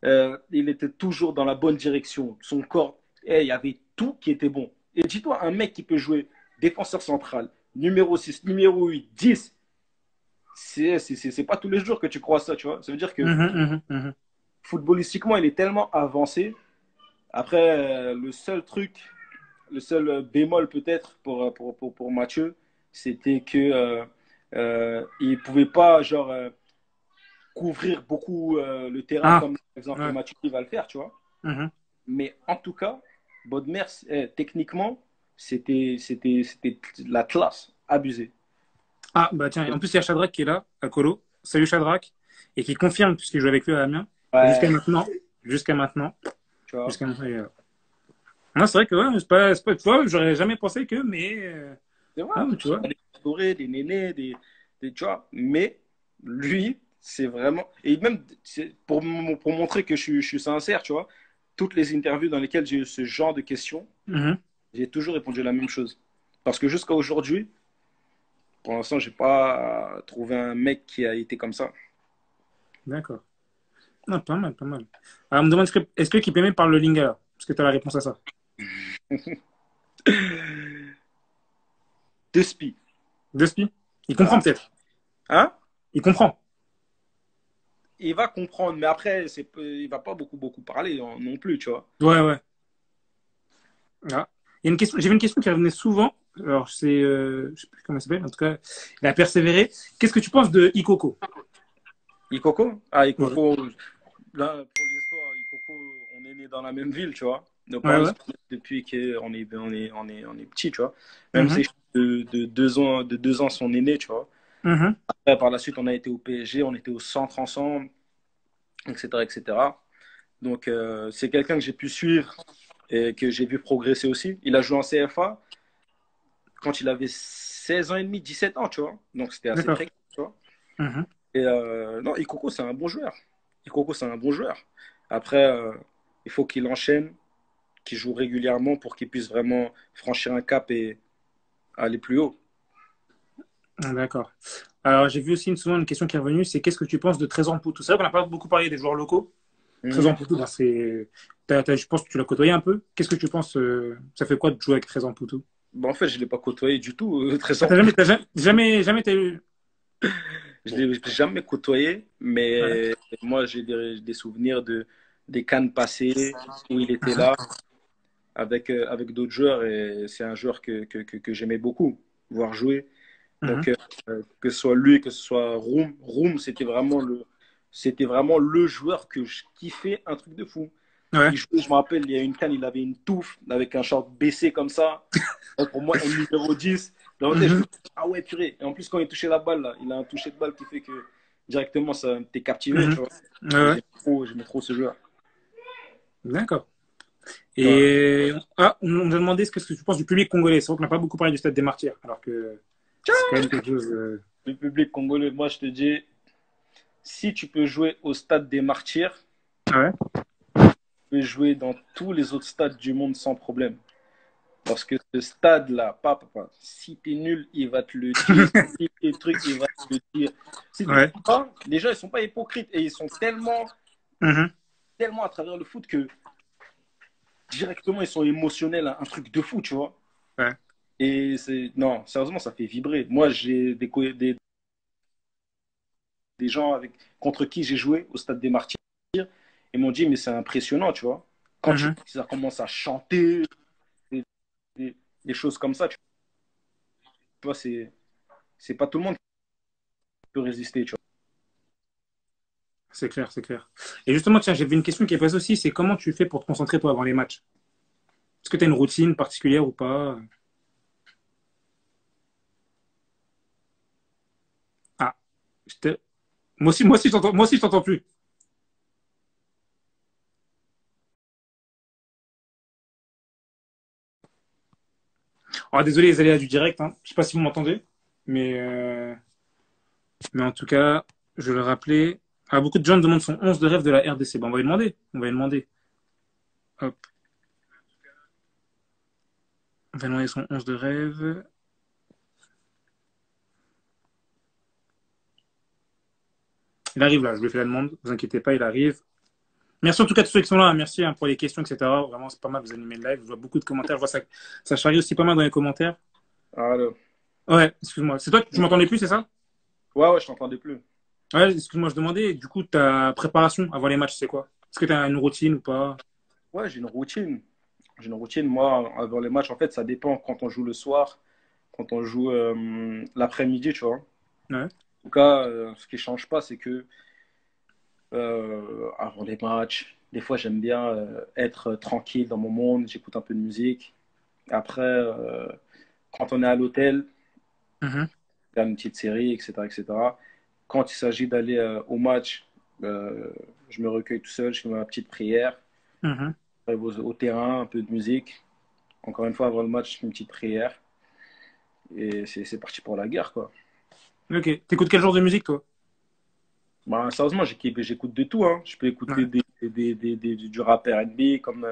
Il était toujours dans la bonne direction. Son corps, il y avait tout qui était bon. Et dis-toi, un mec qui peut jouer défenseur central, numéro 6, numéro 8, 10, c'est pas tous les jours que tu crois ça, tu vois. Ça veut dire que Mhm, mhm, mhm. footballistiquement, il est tellement avancé. Après, le seul bémol peut-être pour Mathieu, c'était que il pouvait pas genre couvrir beaucoup le terrain Ah, comme par exemple ouais. Mathieu va le faire, tu vois. Mhm. Mais en tout cas, Bodmer, techniquement, c'était la classe, abusé. Ah, bah tiens, en plus, il y a Shadrach qui est là, à Colo. Salut Shadrach. Et qui confirme, puisqu'il joue avec lui à Amiens, que jusqu'à Ouais, maintenant, jusqu'à maintenant, tu vois. jusqu'à maintenant, il est là. Non, c'est vrai que, ouais, tu vois, j'aurais jamais pensé que, mais, C'est vrai, ah, mais tu vois. des Pastore, des Nénés, tu vois. Mais lui, c'est vraiment. Et même, pour montrer que je suis sincère, tu vois, toutes les interviews dans lesquelles j'ai eu ce genre de questions, Mhm. j'ai toujours répondu la même chose. Parce que jusqu'à aujourd'hui, pour l'instant, j'ai pas trouvé un mec qui a été comme ça. D'accord. Ah, pas mal, pas mal. Alors, on me demande est-ce que Kipembe parle le lingala? Est-ce que tu as la réponse à ça? De spi. De spi? Il comprend Ah. peut-être. Hein? Il comprend. Il va comprendre, mais après, il va pas beaucoup parler non plus, tu vois. Ouais, ouais. Ah. Il y a une question, j'avais une question qui revenait souvent. Alors, je sais plus comment ça s'appelle. En tout cas, il a persévéré. Qu'est-ce que tu penses de Ikoko? Ikoko? Ah, Ouais, Ikoko, là, pour l'histoire, Ikoko, on est né dans la même ville, tu vois. Nos ouais, parents, ils ouais. se connaissent depuis qu'on est petit, tu vois. Même Mhm, si de 2 ans, de 2 ans son aîné, tu vois. mhm. Après, par la suite, on a été au PSG, on était au centre ensemble, etc., etc. Donc, c'est quelqu'un que j'ai pu suivre et que j'ai vu progresser aussi. Il a joué en CFA quand il avait 16 ans et demi, 17 ans, tu vois. Donc, c'était assez D'accord. précoce, tu vois. Mhm. Et non, Ikoko, c'est un bon joueur. Ikoko, c'est un bon joueur. Après, il faut qu'il enchaîne, qu'il joue régulièrement pour qu'il puisse vraiment franchir un cap et aller plus haut. Ah, d'accord. Alors, j'ai vu aussi souvent une question qui est revenue, c'est qu'est-ce que tu penses de Trésor Poutou? C'est vrai qu'on n'a pas beaucoup parlé des joueurs locaux. Trésor Mhm. Poutou, ben, je pense que tu l'as côtoyé un peu. Qu'est-ce que tu penses, ça fait quoi de jouer avec Trésor Poutou? Bon, en fait, je ne l'ai pas côtoyé du tout, Ah, Trésor. t'as jamais eu. Je ne l'ai jamais côtoyé, Ouais. mais moi, j'ai des souvenirs des CAN passées où il était là avec d'autres joueurs et c'est un joueur que j'aimais beaucoup voir jouer. Mhm. Donc, que ce soit lui, que ce soit Room, Room, c'était vraiment c'était vraiment le joueur que je kiffais, un truc de fou. Ouais. Il jouait, je me rappelle, il y a une canne, il avait une touffe avec un short baissé comme ça. Et pour moi, un numéro 10. Dans ma tête, je me Mhm. dis, ah ouais, purée. Et en plus, quand il touchait la balle, là, il a un toucher de balle qui fait que directement, ça t'es captivé, tu Mhm. vois. Ouais, Et ouais. j'aimais trop ce joueur. D'accord. Ouais. Et on nous a demandé ce que tu penses du public congolais. C'est vrai qu'on n'a pas beaucoup parlé du Stade des Martyrs, alors que c'est quand même quelque chose. Le public congolais, moi, je te dis, si tu peux jouer au stade des Martyrs, Ouais. tu peux jouer dans tous les autres stades du monde sans problème. Parce que ce stade-là, papa, si t'es nul, il va te le dire. Si t'es truc, il va te le dire. Si tu Ouais. comprends pas, les gens, ils sont pas hypocrites et ils sont Mhm. tellement à travers le foot que directement, ils sont émotionnels à un truc de fou, tu vois. Ouais. Et non, sérieusement, ça fait vibrer. Moi, j'ai des gens contre qui j'ai joué au stade des Martyrs. Ils m'ont dit, mais c'est impressionnant, tu vois. Quand Mhm. ça commence à chanter, des, des choses comme ça, tu vois, c'est pas tout le monde qui peut résister, tu vois. C'est clair, c'est clair. Et justement, tiens, j'avais une question qui est passée aussi, c'est comment tu fais pour te concentrer toi avant les matchs? Est-ce que tu as une routine particulière ou pas? Ah, je te- moi aussi, je t'entends plus. Oh, désolé les aléas du direct, hein. Je sais pas si vous m'entendez, mais, euh, mais en tout cas, je le rappelais. Ah, beaucoup de gens me demandent son 11 de rêve de la RDC. Ben, on va lui demander. On va lui demander. Hop. On va lui demander son 11 de rêve. Il arrive là, je lui fais la demande. Ne vous inquiétez pas, il arrive. Merci en tout cas à tous ceux qui sont là. Merci hein, pour les questions, etc. Vraiment, c'est pas mal. Vous animez le live. Je vois beaucoup de commentaires. Je vois ça, ça charrie aussi pas mal dans les commentaires. Alors, Ouais, excuse-moi. C'est toi que tu m'entendais plus, c'est ça? ouais, je t'entendais plus. Ouais, excuse-moi, je demandais. Du coup, ta préparation avant les matchs, c'est quoi? Est-ce que tu as une routine ou pas? Ouais, j'ai une routine. J'ai une routine. Moi, avant les matchs, en fait, ça dépend quand on joue le soir, quand on joue l'après-midi, tu vois. En Ouais. tout cas, ce qui ne change pas, c'est que avant les matchs, des fois, j'aime bien être tranquille dans mon monde, j'écoute un peu de musique. Après, quand on est à l'hôtel, Mhm, faire une petite série, etc., etc. Quand il s'agit d'aller au match, euh, je me recueille tout seul, je fais ma petite prière, mhm. j'arrive au terrain, un peu de musique. Encore une fois, avant le match, je fais une petite prière. Et c'est parti pour la guerre, quoi. Ok. T'écoutes quel genre de musique, toi? Bah, sérieusement, j'écoute de tout, hein. Je peux écouter Ouais. du rap R&B, comme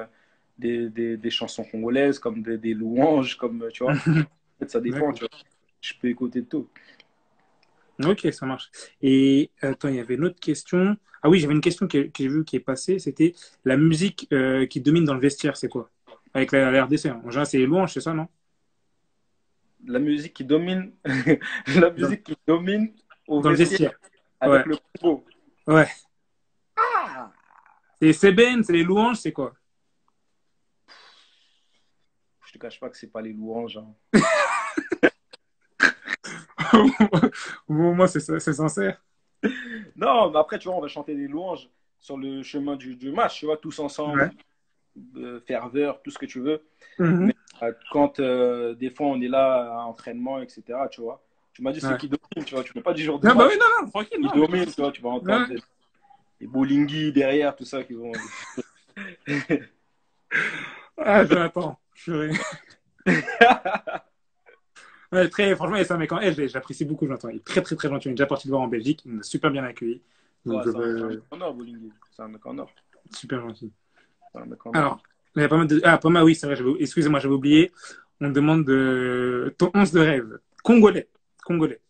des chansons congolaises, comme des louanges, comme, tu vois. En fait, ça dépend, D'accord. tu vois. Je peux écouter de tout. Ok, ça marche. Et attends, il y avait une autre question. Ah oui, j'avais une question que j'ai vue qui est passée. C'était la musique qui domine dans le vestiaire, c'est quoi? Avec la RDC. Hein. En général, c'est les louanges, c'est ça, non? La musique qui domine, la Dans, musique qui domine au dans le vestiaire vestiaire. Ouais. avec le Congo. Ouais. Ah! C'est CBN, c'est les louanges, c'est quoi? Je te cache pas que c'est pas les louanges, hein. Moi, c'est sincère. Non, mais après, tu vois, on va chanter des louanges sur le chemin du match, tu vois, tous ensemble, Ouais. ferveur, tout ce que tu veux. Mhm. Mais quand des fois on est là à entraînement, etc., tu vois, tu m'as dit ceux Ouais. qui dominent, tu vois, tu ne peux pas du jour de Non, bah oui, match, non, non, tranquille, ils non, j'ai pas de dominent, tu souci. vois, tu vas entendre Ouais. des Bolingui derrière, tout ça qui vont. Ah, Jonathan, purée. Ouais, très, franchement, c'est un mec en L, j'apprécie beaucoup, Jonathan. Il est très, très, très gentil. On est déjà parti le voir en Belgique. Il nous a super bien accueillis. Donc, Ouais, c'est un mec en or, Bolingui. C'est un mec en or. super gentil. C'est un mec en or. Alors, il y a pas mal de... Ah, Poma, oui, c'est vrai, excusez-moi, j'avais oublié. On demande ton 11 de rêve. Congolais. Congolais.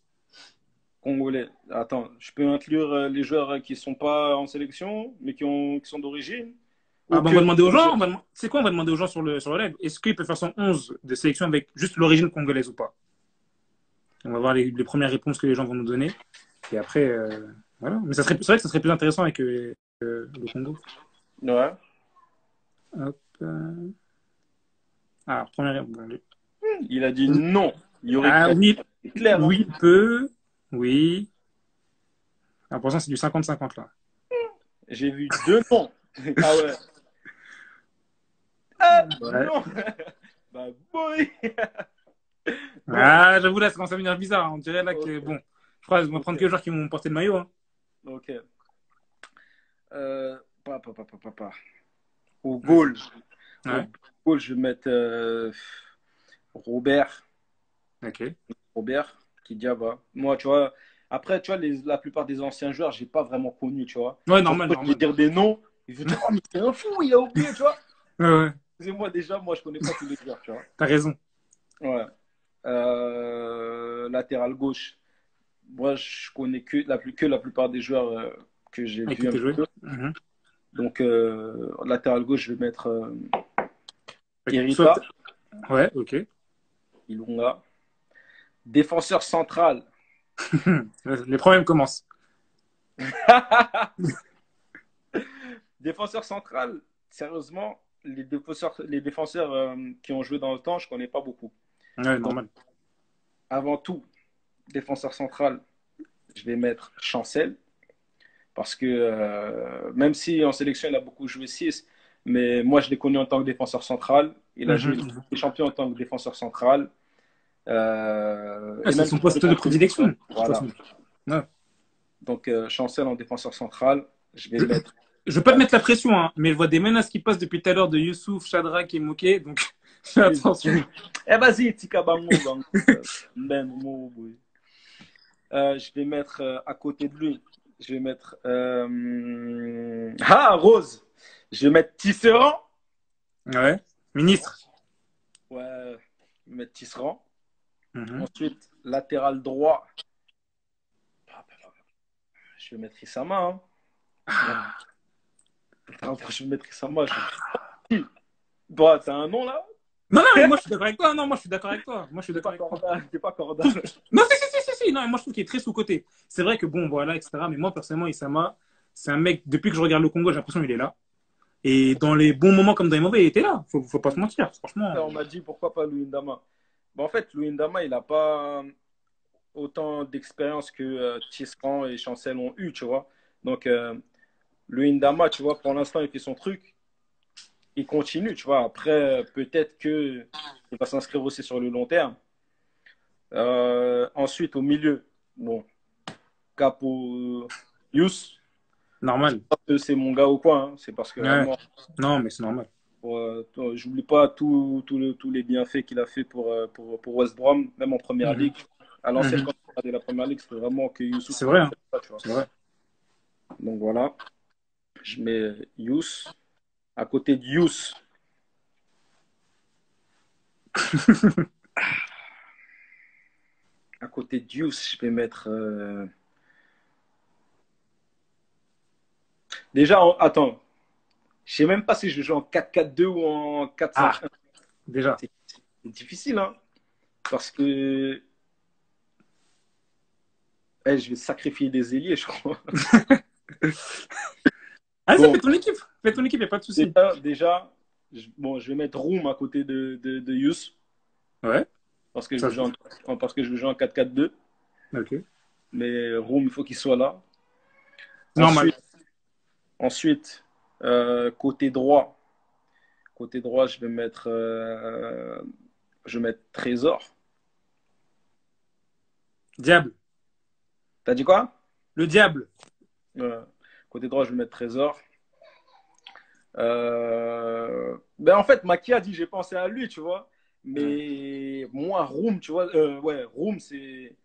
Congolais. Attends, je peux inclure les joueurs qui sont pas en sélection, mais qui sont d'origine, Ah, ou ben, on va que demander aux les gens, joueurs. c'est quoi, on va demander aux gens sur le live. Est-ce qu'il peut faire son 11 de sélection avec juste l'origine congolaise ou pas? On va voir les premières réponses que les gens vont nous donner. Et après, voilà. Mais c'est vrai que ça serait plus intéressant avec le Congo. Ouais. Hop. Alors, première. Bon, Il a dit non. Il y aurait ah oui, c'est clair, hein. oui, il peut. Oui. Alors, pour l'instant, c'est du 50-50 là. J'ai vu deux noms. Ah ouais. Ah Ouais. non. Bah boy. Bon, Ah, j'avoue, là, ça commence à venir bizarre, hein. On dirait là que, ok, bon, je crois que je vais prendre que les ok, joueurs qui vont porter le maillot, hein. ok. Pa. Au Vas-y. goal. Au Ouais, goal, je vais mettre Robert. ok. Robert, qui Diaba. Moi, tu vois, après, tu vois, la plupart des anciens joueurs, j'ai pas vraiment connu, tu vois. Ouais, Surtout normal, quand je vais normal. dire des noms, ils vont dire, oh, mais c'est un fou, il a oublié, tu vois. Ouais, ouais, Excusez-moi, déjà, moi, je connais pas tous les joueurs, tu vois. t'as raison. Ouais. Latéral gauche. Moi, je connais que la plupart des joueurs que j'ai Avec vu qui un t'es petit joué? peu. Mhm. Donc, latéral gauche, je vais mettre Soit, Irita, ouais, ok. Ilunga. Défenseur central. Les problèmes commencent. Défenseur central, sérieusement, les défenseurs qui ont joué dans le temps, je connais pas beaucoup. Ouais, Donc, normal. avant tout, défenseur central, je vais mettre Chancel. Parce que même si en sélection, il a beaucoup joué 6, mais moi, je l'ai connu en tant que défenseur central. Il a joué Mhm, mhm. les champions en tant que défenseur central. Ouais, Et c'est même son contre poste de contre. prédilection, de toute Voilà. façon. Ouais. Donc, Chancel en défenseur central. Je vais Je, mettre. je veux pas te mettre la pression, hein, mais je vois des menaces qui passent depuis tout à l'heure de Youssouf, Shadrach et Moké, donc fais attention. Eh, vas-y, Tika Bango, Bango. Ben, Momo, boy. Je vais mettre à côté de lui. Je vais mettre. Ah, Rose. Je vais mettre Tisserand. Ouais. Ministre. Ouais, je vais mettre Tisserand. Mhm. Ensuite, latéral droit. Je vais mettre Isama. Hein. Latéral droit, je vais mettre Isama. Toi, t'as un nom là? Non, non, mais moi je suis d'accord avec toi. Non, moi je suis d'accord avec toi. Moi je suis T'es d'accord pas avec toi. Corda. T'es pas Corda. Je trouve- Non, si. Non, moi je trouve qu'il est très sous-côté. C'est vrai que bon, voilà, etc. Mais moi personnellement, Isama, c'est un mec, depuis que je regarde le Congo, j'ai l'impression qu'il est là. Et dans les bons moments comme dans les mauvais, il était là. Faut pas se mentir, franchement. On m'a dit pourquoi pas Louindama. Bon, en fait, Louindama, il n'a pas autant d'expérience que Tisserand et Chancel ont eu, tu vois. Donc, Louindama, tu vois, pour l'instant, il fait son truc. Il continue, tu vois. Après, peut-être que il va s'inscrire aussi sur le long terme. Ensuite, au milieu, bon, Capo Yous, Normal. c'est mon gars ou quoi. Hein. C'est parce que Ouais. vraiment, Non, mais c'est normal. j'oublie pas tous les bienfaits qu'il a fait pour West Brom, même en première Mhm. ligue. À l'ancienne, Mhm. quand il regardait la première ligue, c'était vraiment que Youssouf C'est pouvait vrai, faire hein. ça, tu vois. C'est vrai. Donc voilà, je mets Yous. À côté de Yous, à côté de Yous, je vais mettre. Déjà, attends, je sais même pas si je joue en 4-4-2 ou en Ah, 4-5-1. déjà. C'est difficile, hein, parce que je vais sacrifier des ailiers, je crois. Vas-y, Bon, fais ton équipe. Fais ton équipe, y a pas de souci. déjà bon, je vais mettre Room à côté de Yous, Ouais, parce que je ça veux se jouer fait. parce que je veux jouer en 4-4-2. Ok. Mais Room, il faut qu'il soit là. Normal. Ensuite, ensuite côté droit. Côté droit, je vais mettre Trésor. Diable. T'as dit quoi? Le diable. Euh, Côté droit, je vais mettre Trésor. Ben en fait, Maki a dit, j'ai pensé à lui, tu vois. Ouais. Mais moi, Room, tu vois, ouais, Room, c'est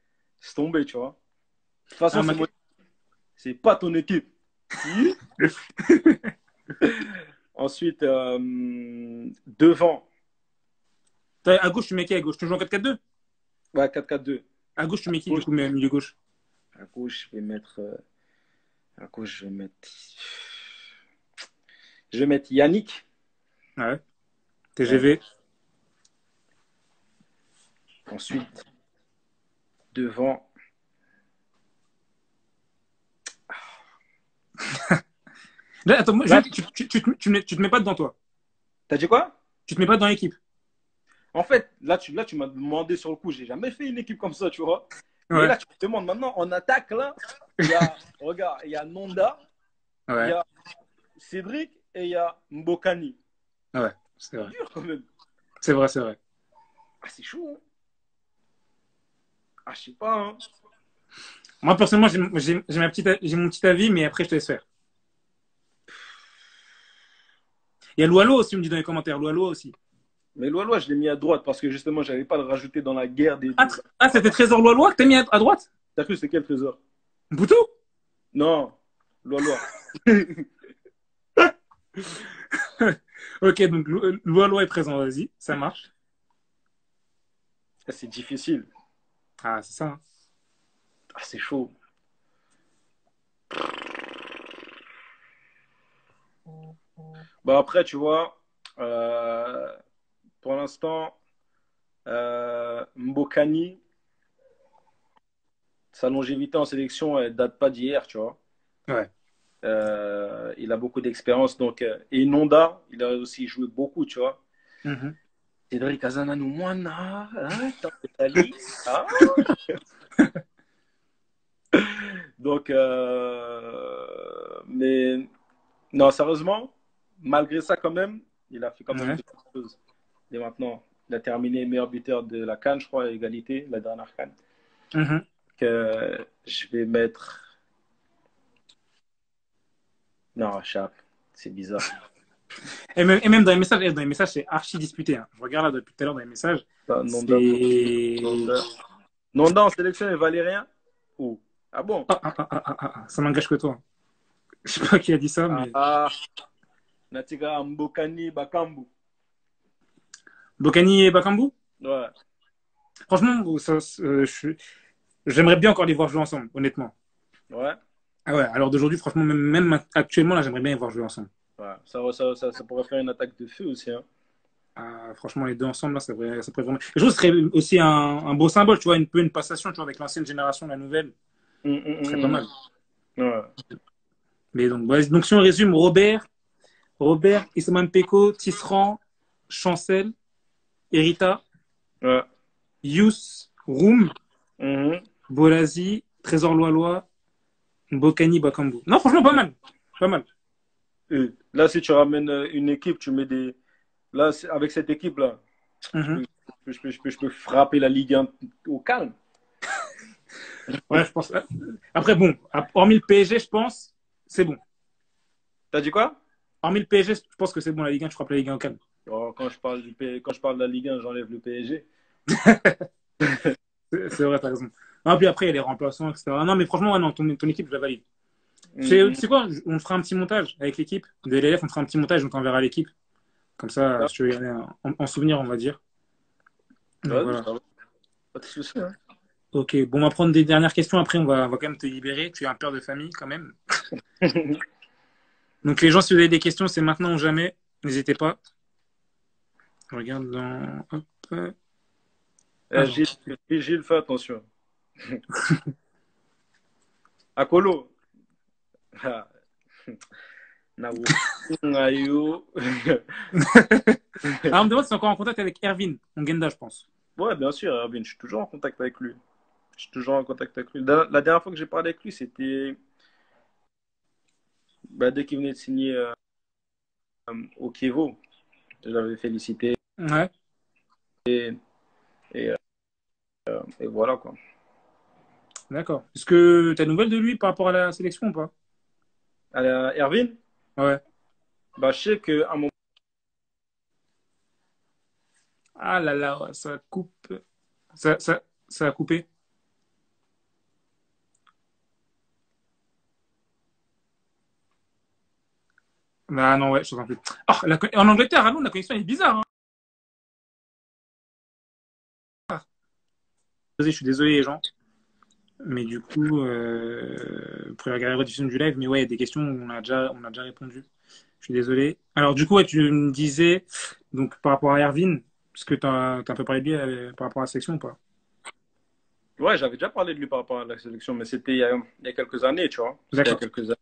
tombé, tu vois. De toute façon, Ah, Mac... c'est pas ton équipe. Hi. Ensuite, devant, À gauche, tu mets qui à gauche? Tu joues en 4-4-2? ouais, 4-4-2. À gauche, tu À mets qui, du gauche, coup, mais milieu gauche? à gauche, à gauche, je vais mettre Yannick. Ouais. Yannick. TGV. Ensuite, devant, Là, attends, moi, là, tu te mets pas devant toi. t'as dit quoi? Tu te mets pas dans l'équipe. En fait, là, tu m'as demandé sur le coup, j'ai jamais fait une équipe comme ça, tu vois. Mais Ouais. là, tu me demandes maintenant, en attaque, là, regarde, il y a Nonda, Il y Ouais, a Cédric et il y a Mbokani. ouais, c'est vrai. Dur quand même. C'est vrai, c'est vrai. Ah, c'est chaud, hein. Ah, je sais pas, hein. Moi, personnellement, j'ai mon petit avis, mais après, je te laisse faire. Il y a Loualo aussi, on me dit dans les commentaires. Loualo aussi. Mais Loa, je l'ai mis à droite parce que justement, j'avais pas le rajouter dans la guerre Ah, des... c'était Trésor Loualo que t'as mis à droite? T'as cru c'est quel trésor? Boutou? Non, Loa. Ok, donc Loualo est présent, vas-y, ça marche. Ah, c'est difficile. Ah, c'est ça, hein. Ah, c'est chaud. Bah après, tu vois, pour l'instant, Mbokani, sa longévité en sélection, elle date pas d'hier, tu vois. Ouais. Il a beaucoup d'expérience. Donc, et Nonda, il a aussi joué beaucoup, tu vois. Mhm. Cédric Azananu Moana, hein, dans l'Italie. Hein. Donc, mais non, sérieusement, malgré ça, quand même, il a fait quand même Ouais. de bonnes choses. Et maintenant, il a terminé meilleur buteur de la CAN, je crois, à égalité, la dernière CAN. Mhm. Que je vais mettre. Non, Chap, c'est bizarre. Et même dans les messages, c'est archi disputé, hein. Je regarde là depuis tout à l'heure dans les messages. Nonda, C'est. Nonda. Nonda en sélection, il valait rien? Oh. Ah bon? Ah, ah, ah, ah, ah, ah, ça n'engage que toi. Je sais pas qui a dit ça, mais. Ah, Natiga Mbokani Bakambu. Bokani et Bakambu? Ouais, Franchement, j'aimerais bien encore les voir jouer ensemble, honnêtement. ouais, Ah ouais, alors d'aujourd'hui, franchement, même actuellement, là, j'aimerais bien les voir jouer ensemble. ouais. Ça pourrait faire une attaque de feu aussi, hein. Ah, franchement, les deux ensemble, là, ça pourrait vraiment. Je trouve que ce serait aussi un beau symbole, tu vois, une passation, tu vois, avec l'ancienne génération, la nouvelle. Ce serait pas mal. Ouais, Mais donc, ouais, donc si on résume, Robert, Issam Peko, Tisserand, Chancel, Erita, ouais. Yous, Roum, Mhm. Bolazi, Trésor Loalois, Bokani, Bakambu. Non, franchement, pas mal. Pas mal. Et là, si tu ramènes une équipe, tu mets des. Là, avec cette équipe-là, je Mhm. peux, je peux frapper la Ligue 1 au calme. Ouais, je pense. Après, bon, hormis le PSG, je pense, c'est bon. T'as dit quoi? Hormis le PSG, je pense que c'est bon, la Ligue 1, tu frappes la Ligue 1 au calme. Oh, quand je parle de la Ligue 1, j'enlève le PSG. C'est vrai, t'as raison. Ah, puis après, il y a les remplaçants, etc. Non, mais franchement, ouais, non, ton équipe, je la valide. Tu Mhm. sais quoi, on fera un petit montage avec l'équipe. De l'élève, on fera un petit montage, on t'enverra l'équipe. Comme ça, Ah, si tu veux y aller en souvenir, on va dire. Donc vas-y, voilà. ça va. Pas de souci, hein. Ok, bon, on va prendre des dernières questions. Après, on va quand même te libérer. Tu es un père de famille quand même. Donc les gens, si vous avez des questions, c'est maintenant ou jamais. N'hésitez pas. Je regarde dans. Hop. Alors. Gilles, fais attention. Akolo. Ah, Nawo. Ayo. Ah, on me demande si c'est encore en contact avec Erwin Ongenda, je pense. Ouais, bien sûr, Erwin, je suis toujours en contact avec lui. Je suis toujours en contact avec lui. La dernière fois que j'ai parlé avec lui, c'était bah, dès qu'il venait de signer au Kievo. Je l'avais félicité Ouais, et, et voilà quoi. d'accord. Est-ce que tu as nouvelle de lui par rapport à la sélection ou pas? Erwin, Ouais. bah, je sais qu'à un moment. Ah là là, ouais, ça coupe. Ça a coupé. Ah non, ouais, je t'entends plus. Ah, en Angleterre, à Londres, la connexion est bizarre, hein. Je suis désolé, les gens. Mais du coup, vous pourrez regarder la rediffusion du live. Mais ouais, il y a des questions où on a déjà répondu. Je suis désolé. Alors, du coup, ouais, tu me disais, donc, par rapport à Erwin, est-ce que tu as un peu parlé de lui par rapport à la section ou pas? Ouais, j'avais déjà parlé de lui par rapport à la sélection, mais c'était il y a quelques années, tu vois. C'était il y a D'accord. quelques années.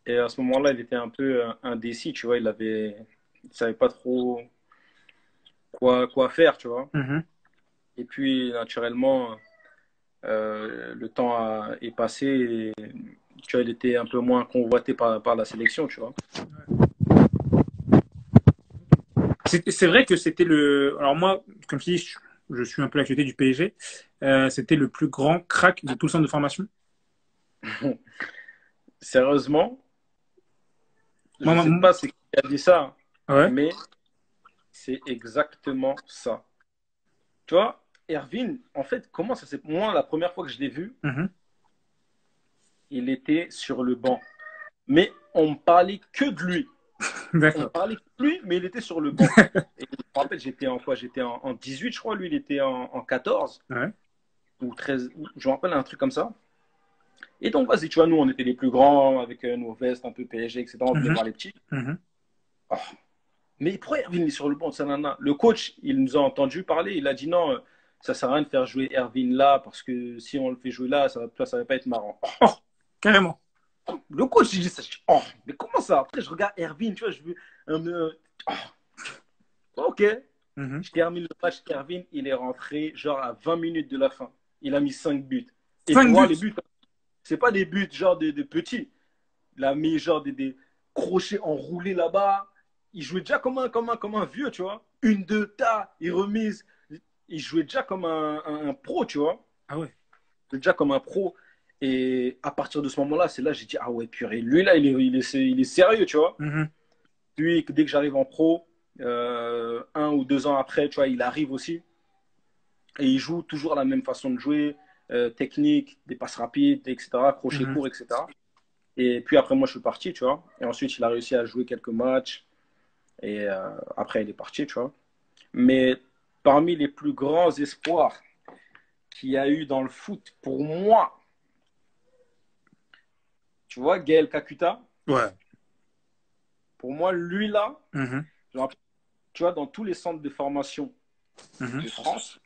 Et à ce moment-là, il était un peu indécis, tu vois. Il savait pas trop quoi faire, tu vois. Mhm. Et puis, naturellement, le temps est passé tu vois, il était un peu moins convoité par la sélection, tu vois. C'est vrai que c'était le. Alors moi, comme je dis, je suis un peu l'actualité du PSG. C'était le plus grand crack de tout le centre de formation. Sérieusement, je Moi, sais pas c'est qui a dit ça, ouais. mais c'est exactement ça. Tu vois, Erwin, en fait, comment ça s'est. Moi, la première fois que je l'ai vu, Mhm. il était sur le banc. Mais on ne parlait que de lui. On D'accord. parlait de lui, mais il était sur le banc. Et je me rappelle, j'étais en quoi? J'étais en 18, je crois. Lui, il était en 14 Ouais. ou 13. Je me rappelle un truc comme ça. Et donc, vas-y, tu vois, nous, on était les plus grands avec nos vestes un peu PSG, etc. On venait Mhm. voir les petits. Mhm. Oh. Mais pourquoi Erwin est sur le banc? Ça, le coach, il nous a entendu parler. Il a dit non, ça sert à rien de faire jouer Erwin là parce que si on le fait jouer là, ça va pas être marrant. Oh, carrément. Le coach, il dit ça. Je dis, oh, mais comment ça? Après, je regarde Erwin, tu vois, je veux. Oh, ok. Mhm. Je termine le match. Erwin, il est rentré genre à 20 minutes de la fin. Il a mis 5 buts. Et tu Cinq vois, les buts. buts, c'est pas des buts genre de petits. Il a mis genre des crochets enroulés là-bas. Il jouait déjà comme un vieux, tu vois. Une, deux, tas, il remise. Il jouait déjà comme un pro, tu vois. Ah ouais. Il jouait déjà comme un pro. Et à partir de ce moment-là, c'est là que j'ai dit, ah ouais, purée, lui là, il est sérieux, tu vois. Mhm. Lui, dès que j'arrive en pro, 1 ou 2 ans après, tu vois, il arrive aussi. Et il joue toujours la même façon de jouer, technique, des passes rapides, etc., crochet Mhm. court, etc. Et puis après, moi, je suis parti, tu vois. Et ensuite, il a réussi à jouer quelques matchs. Et après, il est parti, tu vois. Mais parmi les plus grands espoirs qu'il y a eu dans le foot, pour moi, tu vois, Gaël Kakuta, Ouais. pour moi, lui là, Mhm. genre, tu vois, dans tous les centres de formation Mhm. de France,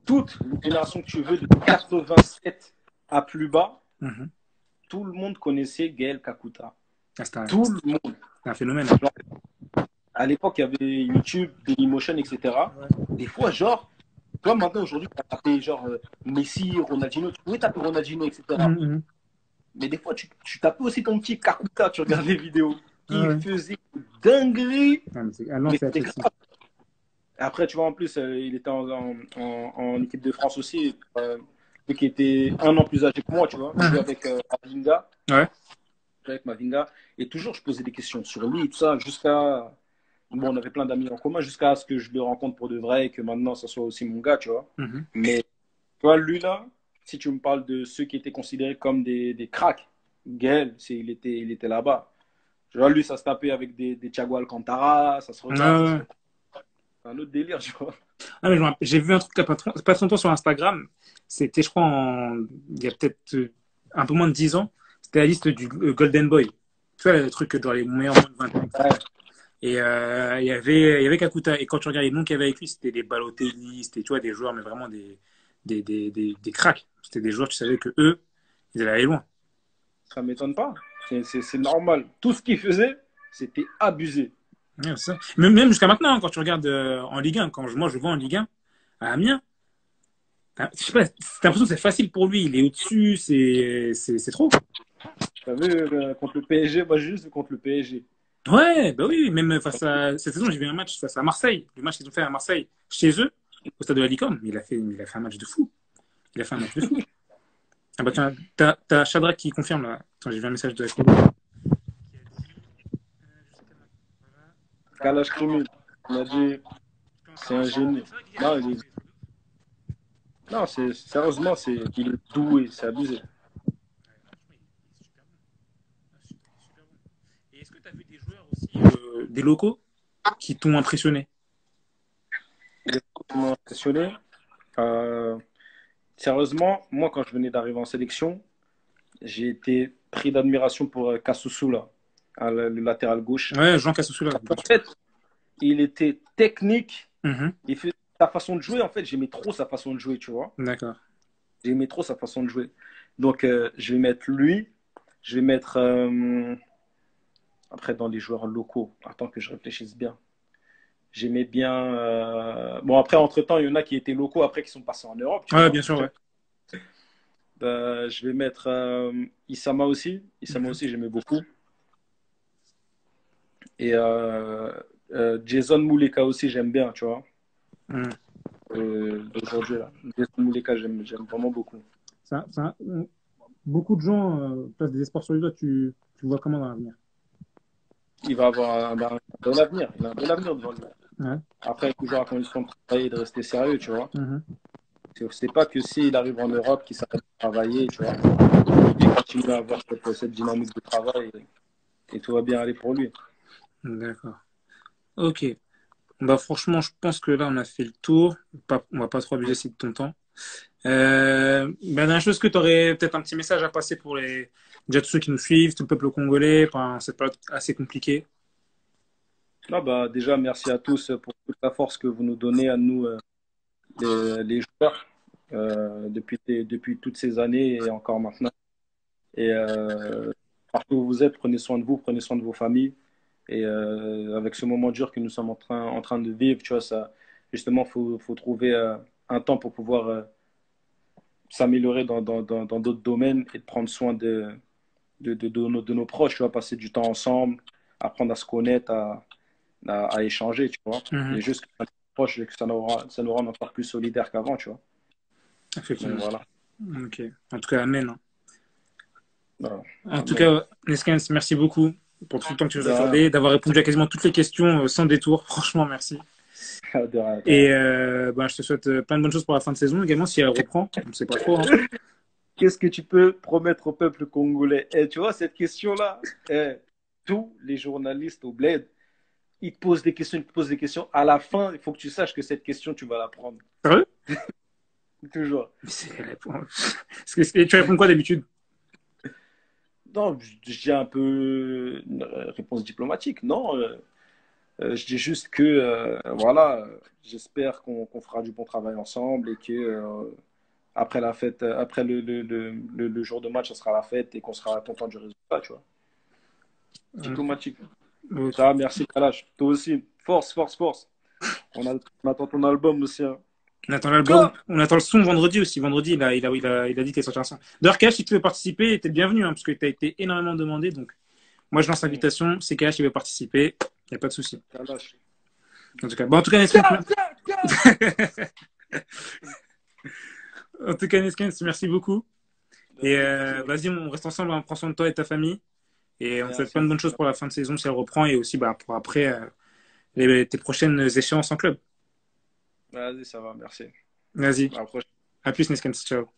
toute les générations que tu veux, de 87 à plus bas, Mhm. tout le monde connaissait Gaël Kakuta. Ah, Tout le monde. c'est un phénomène. Genre, à l'époque, il y avait YouTube, Dailymotion, etc. Des fois, genre, toi, maintenant, aujourd'hui, tu as tapé genre Messi, Ronaldinho, tu pouvais taper Ronaldinho, etc. Mhm. Mais des fois, tu tapais aussi ton petit Kakuta, tu regardes les vidéos. Ouais, Il ouais. faisait dinguerie, Ah, non, mais c'est c'était accessible. grave. Après, tu vois, en plus, il était en équipe de France aussi, lui qui était 1 an plus âgé que moi, tu vois. Je jouais Mhm. avec Mavinga, Ouais. et toujours, je posais des questions sur lui et tout ça, jusqu'à. Bon, on avait plein d'amis en commun, jusqu'à ce que je le rencontre pour de vrai et que maintenant, ça soit aussi mon gars, tu vois. Mhm. Mais, tu vois, lui là, si tu me parles de ceux qui étaient considérés comme des cracks, Gaël, il était là-bas. Tu vois, lui, ça se tapait avec des Thiago Alcantara, ça se Ouais, regarde, ça se ouais. regarde. C'est un autre délire, tu vois. Ah, mais j'ai vu un truc il n'y a pas trop longtemps sur Instagram. C'était, je crois, il y a peut-être un peu moins de 10 ans. C'était la liste du Golden Boy. Tu vois, le truc dans les meilleurs moins de 20 ans, etc. Ouais, Et il y avait Kakuta. Et quand tu regardes les noms qu'il y avait avec lui, c'était des Balotelli, c'était, tu vois, des joueurs, mais vraiment des cracks. C'était des joueurs, tu savais que eux, ils allaient aller loin. ça m'étonne pas. C'est normal. Tout ce qu'il faisait, c'était abusé. Ouais, c'est ça. Même jusqu'à maintenant, hein, quand tu regardes en Ligue 1, moi je vois en Ligue 1, à Amiens, je sais pas, t'as l'impression que c'est facile pour lui. Il est au-dessus, c'est trop. Tu as vu contre le PSG, moi j'ai juste vu contre le PSG. Ouais, bah oui, même face à cette saison, j'ai vu un match face à Marseille, le match qu'ils ont fait à Marseille, chez eux, au stade de la Licorne. Il a fait un match de fou. Il a fait un match de fou. Ah bah tiens, t'as Shadrack qui confirme là. Attends, j'ai vu un message de la Colo. Kalash Krimi, on a dit, c'est un génie. Non, non, sérieusement, il est doué, c'est abusé. Et est-ce que tu as vu des joueurs aussi, des locaux, qui t'ont impressionné? Il est vraiment impressionné. Euh, Sérieusement, moi, quand je venais d'arriver en sélection, j'ai été pris d'admiration pour Kasusu, là, le latéral gauche. Ouais, Jean Cassoussou là, En bien sûr. fait, il était technique. Mhm. Sa façon de jouer, en fait, j'aimais trop sa façon de jouer, tu vois. D'accord. J'aimais trop sa façon de jouer. Donc, je vais mettre lui. Je vais mettre, après, dans les joueurs locaux, attends que je réfléchisse bien. J'aimais bien. Bon, après, entre-temps, il y en a qui étaient locaux, après, qui sont passés en Europe, tu Ouais, vois. bien sûr, ouais. Je vais mettre Issama aussi. Issama Mhm. aussi, j'aimais beaucoup. Et Jason Muleka aussi, j'aime bien, tu vois. Mhm. D'aujourd'hui, là. Jason Muleka, j'aime vraiment beaucoup. Beaucoup de gens placent des espoirs sur lui. Toi, tu vois comment dans l'avenir? Il va avoir un bon avenir. Il a un bon avenir devant lui. Ouais. Après, toujours à condition de travailler et de rester sérieux, tu vois. Mhm. C'est pas que s'il arrive en Europe qu'il s'arrête de travailler, tu vois. Il continue à avoir cette dynamique de travail et tout va bien aller pour lui. D'accord. Ok. Bah, franchement, je pense que là, on a fait le tour. On va pas trop abuser de ton temps. Ben, dernière chose que tu aurais peut-être un petit message à passer pour déjà tous ceux qui nous suivent, tout le peuple congolais, pendant cette période assez compliquée. Là, bah, déjà, merci à tous pour toute la force que vous nous donnez à nous, les joueurs, depuis toutes ces années et encore maintenant. Et partout où vous êtes, prenez soin de vous, prenez soin de vos familles. Et avec ce moment dur que nous sommes en train de vivre, tu vois, ça, justement, faut trouver un temps pour pouvoir s'améliorer dans d'autres domaines et de prendre soin de nos proches, tu vois, passer du temps ensemble, apprendre à se connaître, à échanger, tu vois. Mhm. Et juste que ça nous proche et que ça nous rend encore plus solidaires qu'avant, tu vois. Donc Effectivement. voilà. Ok. En tout cas, amen, hein. Voilà. En tout Amen. cas, Neskens, merci beaucoup pour tout le temps que tu nous as De rien. accordé, d'avoir répondu à quasiment toutes les questions sans détour. Franchement, merci. De rien, de Et rien. ben, je te souhaite plein de bonnes choses pour la fin de saison également, si elle reprend. On ne sait pas trop, hein. Qu'est-ce que tu peux promettre au peuple congolais? Tu vois, cette question-là, tous les journalistes au Bled, ils te posent des questions, ils te posent des questions. À la fin, il faut que tu saches que cette question, tu vas la prendre. Sérieux? Toujours. Mais Et tu réponds quoi d'habitude? Non, je dis un peu une réponse diplomatique. Non, je dis juste que, voilà, j'espère qu'on fera du bon travail ensemble et que après la fête, après le jour de match, ça sera la fête et qu'on sera content du résultat, tu vois. Diplomatique. Ok. Ça, merci, Kalash. Toi aussi, force, force, force. On attend ton album aussi, hein. On attend l'album, on attend le son vendredi aussi. Vendredi, il a dit qu'il allait sortir un son. D'ailleurs, Kash, si tu veux participer, t'es le bienvenu, hein, parce que t'as été énormément demandé. Donc, moi, je lance l'invitation. C'est Kash qui veut participer. Il n'y a pas de souci. Kalash. En tout cas, bon, Tiens, tiens, tiens. En tout cas, Neskens, merci beaucoup. De Et rien, merci. vas-y, on reste ensemble, on prend soin de toi et de ta famille. Et on te souhaite plein de Merci. bonnes choses pour la fin de saison si elle reprend et aussi bah, pour après tes prochaines échéances en club. Vas-y, ça va, merci. Vas-y, À la prochaine. à plus, Neskens. Ciao.